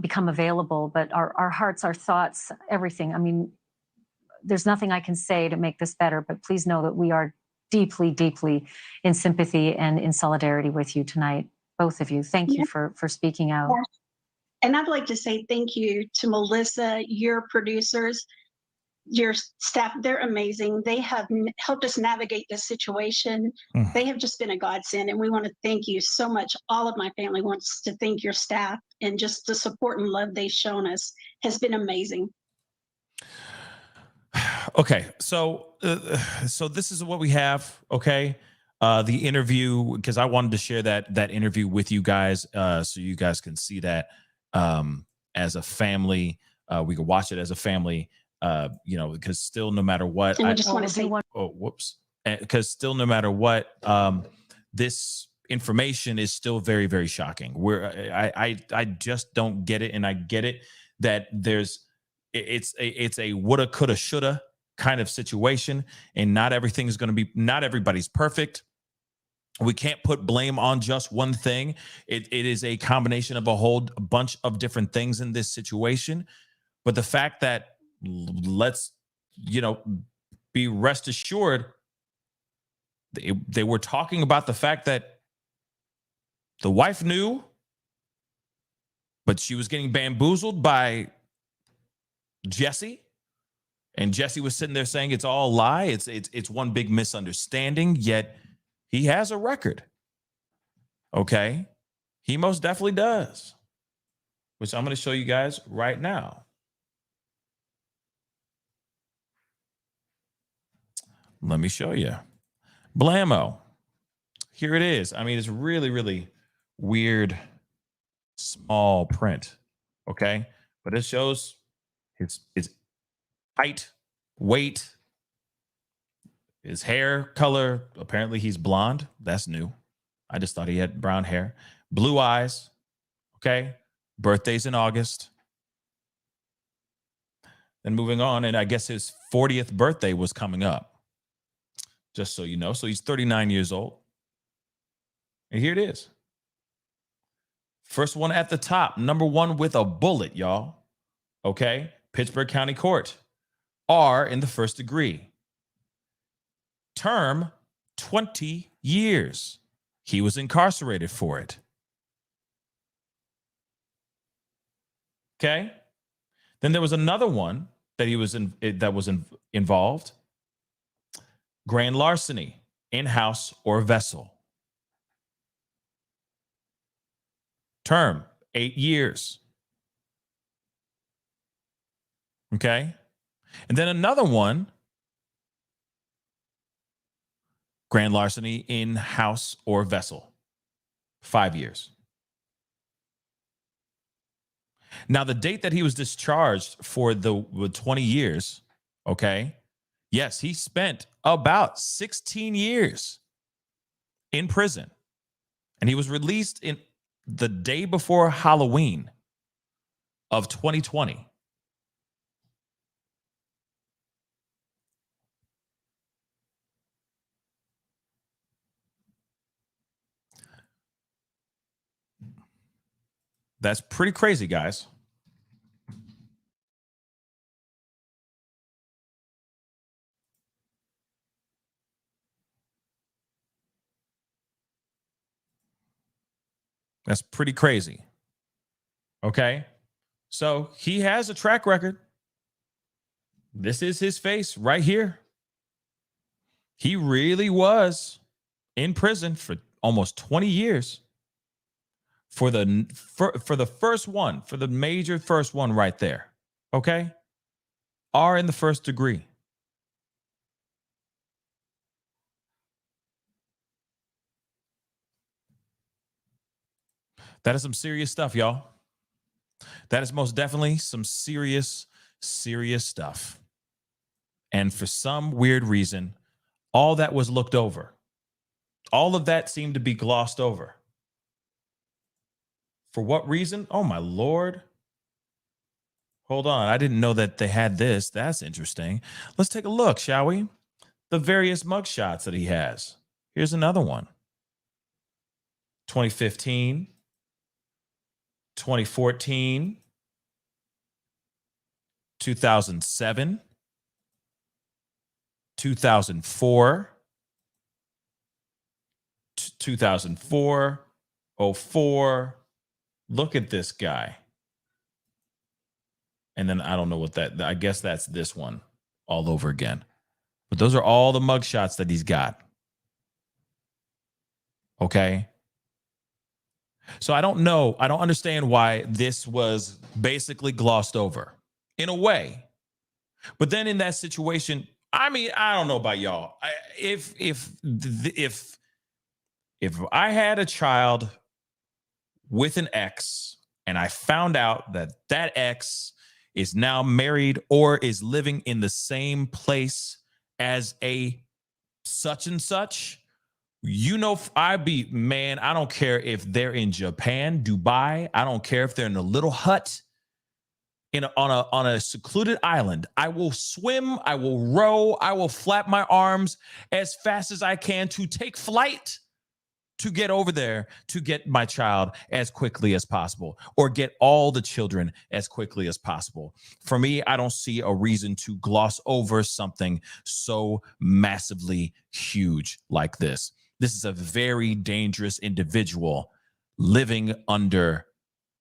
become available. But our hearts, our thoughts, everything. I mean, there's nothing I can say to make this better, but please know that we are deeply, deeply in sympathy and in solidarity with you tonight, both of you. Thank you for speaking out. Yes. And I'd like to say thank you to Melissa, your producers, your staff. They're amazing. They have helped us navigate this situation. They have just been a godsend, and we want to thank you so much. All of my family wants to thank your staff, and just the support and love they've shown us has been amazing. Okay, so this is what we have. Okay, the interview, because I wanted to share that interview with you guys, so you guys can see that as a family. We can watch it as a family. because still, no matter what, And I just want to say, whoops. Because still, no matter what, this information is still very, very shocking. I just don't get it, and I get it that it's a woulda, coulda, shoulda kind of situation, and not everybody's perfect. We can't put blame on just one thing. It is a combination of a whole bunch of different things in this situation. But the fact that, let's be rest assured, they were talking about the fact that the wife knew, but she was getting bamboozled by Jesse, and Jesse was sitting there saying it's all a lie. It's one big misunderstanding. Yet he has a record. Okay, he most definitely does, which I'm going to show you guys right now. Let me show you. Blammo. Here it is. I mean, it's really, really weird, small print. Okay. But it shows his height, weight, his hair color. Apparently he's blonde. That's new. I just thought he had brown hair. Blue eyes. Okay. Birthday's in August. Then moving on, and I guess his 40th birthday was coming up. Just so you know. So he's 39 years old. And here it is. First one at the top, number one with a bullet, y'all. Okay. Pittsburgh County Court. R in the first degree. Term, 20 years. He was incarcerated for it. Okay. Then there was another one that was involved. Grand larceny, in-house or vessel. Term, 8 years. Okay. And then another one, grand larceny, in-house or vessel, 5 years. Now, the date that he was discharged for the 20 years, okay, yes, he spent about 16 years in prison. And he was released in the day before Halloween of 2020. That's pretty crazy, guys. That's pretty crazy. Okay. So he has a track record. This is his face right here. He really was in prison for almost 20 years for the first one, for the major first one right there. Okay. R in the first degree. That is some serious stuff, y'all. That is most definitely some serious, serious stuff. And for some weird reason, all that was looked over. All of that seemed to be glossed over. For what reason? Oh, my Lord. Hold on. I didn't know that they had this. That's interesting. Let's take a look, shall we? The various mugshots that he has. Here's another one. 2015. 2014, 2007, 2004, 2004, 04. Look at this guy. And then I don't know what that, I guess that's this one all over again. But those are all the mugshots that he's got. Okay. So I don't know. I don't understand why this was basically glossed over in a way. But then in that situation, I mean, I don't know about y'all. If I had a child with an ex and I found out that that ex is now married or is living in the same place as a such and such, you know, I don't care if they're in Japan, Dubai. I don't care if they're in a little hut on a secluded island. I will swim, I will row, I will flap my arms as fast as I can to take flight to get over there to get my child as quickly as possible, or get all the children as quickly as possible. For me, I don't see a reason to gloss over something so massively huge like this. This is a very dangerous individual living under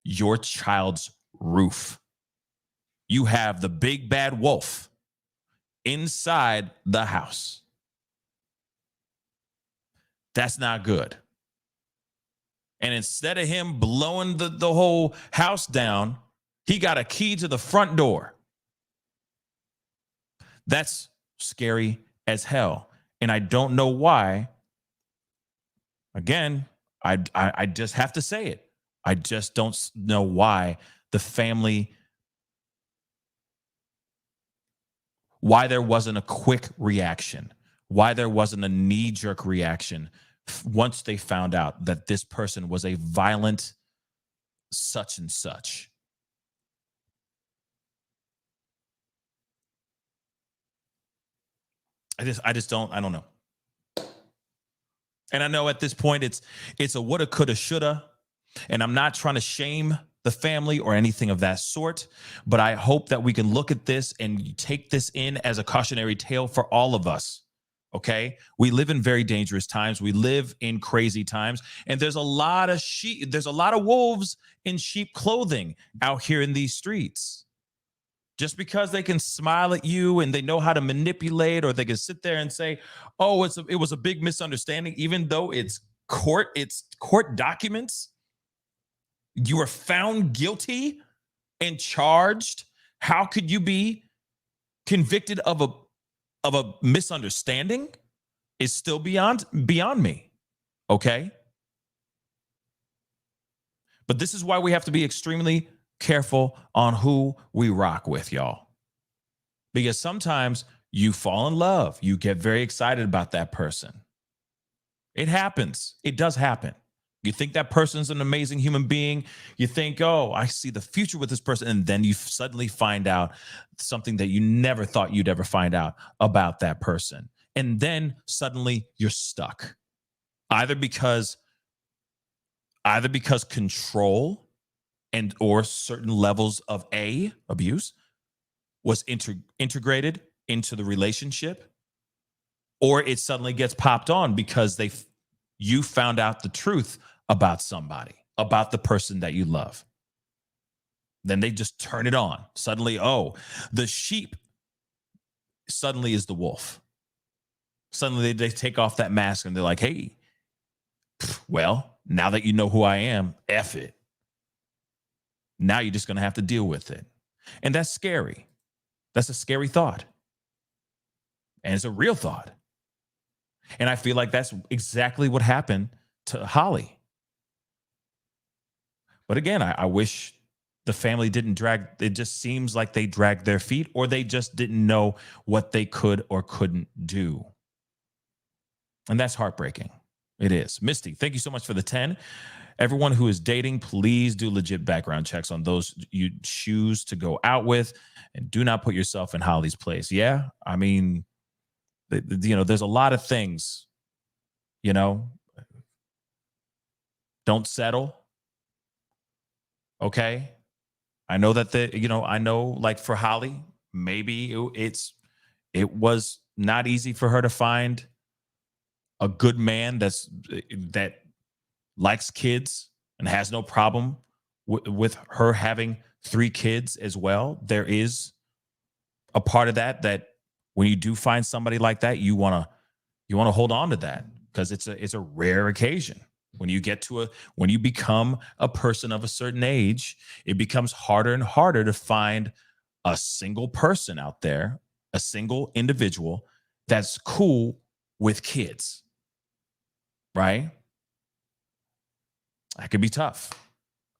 your child's roof. You have the big bad wolf inside the house. That's not good. And instead of him blowing the whole house down, he got a key to the front door. That's scary as hell. And I don't know why. Again, I just have to say it. I just don't know why the family, why there wasn't a quick reaction, why there wasn't a knee-jerk reaction once they found out that this person was a violent such and such. I don't know. And I know at this point it's a woulda, coulda, shoulda, and I'm not trying to shame the family or anything of that sort, but I hope that we can look at this and take this in as a cautionary tale for all of us. Okay, we live in very dangerous times. We live in crazy times, and there's a lot of wolves in sheep clothing out here in these streets. Just because they can smile at you and they know how to manipulate, or they can sit there and say, "Oh, it was a big misunderstanding," even though it's court documents. You were found guilty and charged. How could you be convicted of a misunderstanding? Is still beyond me. Okay. But this is why we have to be extremely careful on who we rock with, y'all. Because sometimes you fall in love. You get very excited about that person. It happens. It does happen. You think that person's an amazing human being. You think, oh, I see the future with this person. And then you suddenly find out something that you never thought you'd ever find out about that person. And then suddenly you're stuck. Either because control and or certain levels of abuse was integrated into the relationship, or it suddenly gets popped on because you found out the truth about somebody, about the person that you love. Then they just turn it on. Suddenly, oh, the sheep suddenly is the wolf. Suddenly they take off that mask and they're like, hey, well, now that you know who I am, F it. Now you're just going to have to deal with it. And that's scary. That's a scary thought. And it's a real thought. And I feel like that's exactly what happened to Holly. But again, I wish the family didn't drag. It just seems like they dragged their feet, or they just didn't know what they could or couldn't do. And that's heartbreaking. It is. Misty, thank you so much for the 10. Everyone who is dating, please do legit background checks on those you choose to go out with, and do not put yourself in Holly's place. Yeah, I mean, there's a lot of things, don't settle. Okay. I know that I know, like, for Holly, maybe it was not easy for her to find a good man that likes kids and has no problem with her having 3 kids as well. There is a part of that when you do find somebody like that, you want to hold on to that, because it's a rare occasion. When you become a person of a certain age, it becomes harder and harder to find a single person out there, a single individual that's cool with kids, right? That could be tough.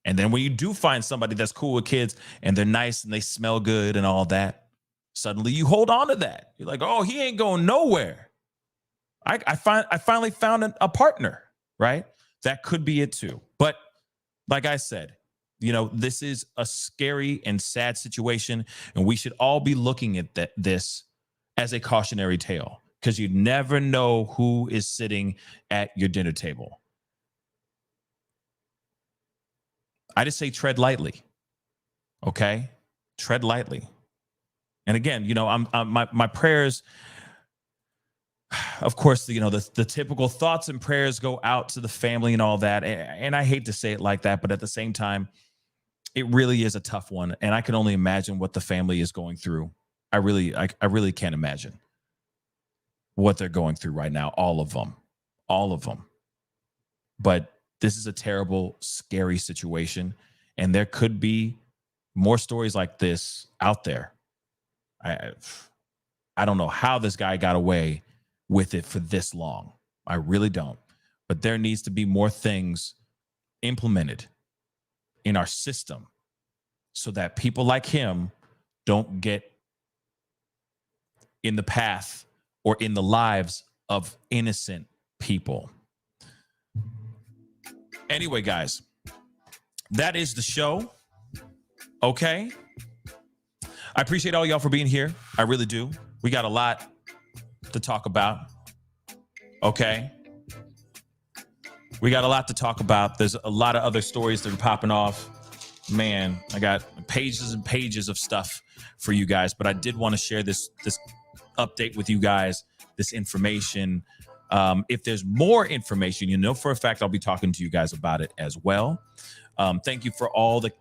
And then when you do find somebody that's cool with kids and they're nice and they smell good and all that, suddenly you hold on to that. You're like, oh, he ain't going nowhere. I finally found a partner, right? That could be it too. But like I said, this is a scary and sad situation, and we should all be looking at this as a cautionary tale, because you never know who is sitting at your dinner table. I just say tread lightly, okay? Tread lightly. And again, my prayers, of course, the typical thoughts and prayers go out to the family and all that. And I hate to say it like that, but at the same time, it really is a tough one. And I can only imagine what the family is going through. I really can't imagine what they're going through right now. All of them. But this is a terrible, scary situation. And there could be more stories like this out there. I don't know how this guy got away with it for this long. I really don't. But there needs to be more things implemented in our system so that people like him don't get in the path or in the lives of innocent people. Anyway, guys, that is the show. Okay. I appreciate all y'all for being here. I really do. We got a lot to talk about. Okay. We got a lot to talk about. There's a lot of other stories that are popping off. Man, I got pages and pages of stuff for you guys, but I did want to share this update with you guys, this information. If there's more information, for a fact, I'll be talking to you guys about it as well. Thank you for all the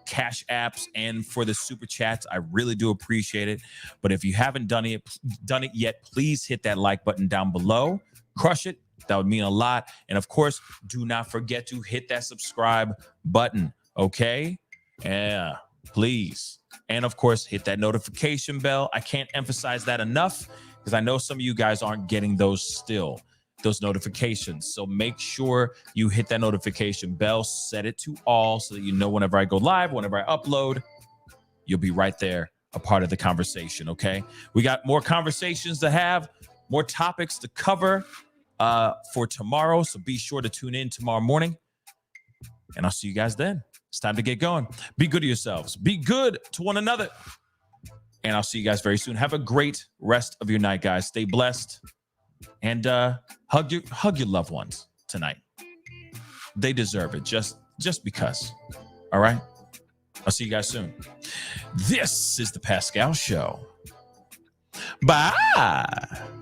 Cash Apps and for the super chats. I really do appreciate it. But if you haven't done it yet, please hit that like button down below. Crush it. That would mean a lot. And of course, do not forget to hit that subscribe button. Okay? Yeah, please. And of course, hit that notification bell. I can't emphasize that enough because I know some of you guys aren't getting those notifications. So make sure you hit that notification bell, set it to all so that you know whenever I go live, whenever I upload, you'll be right there, a part of the conversation, okay? We got more conversations to have, more topics to cover for tomorrow. So be sure to tune in tomorrow morning. And I'll see you guys then. It's time to get going. Be good to yourselves. Be good to one another. And I'll see you guys very soon. Have a great rest of your night, guys. Stay blessed. And hug your loved ones tonight. They deserve it just because. All right? I'll see you guys soon. This is the Pascal Show. Bye.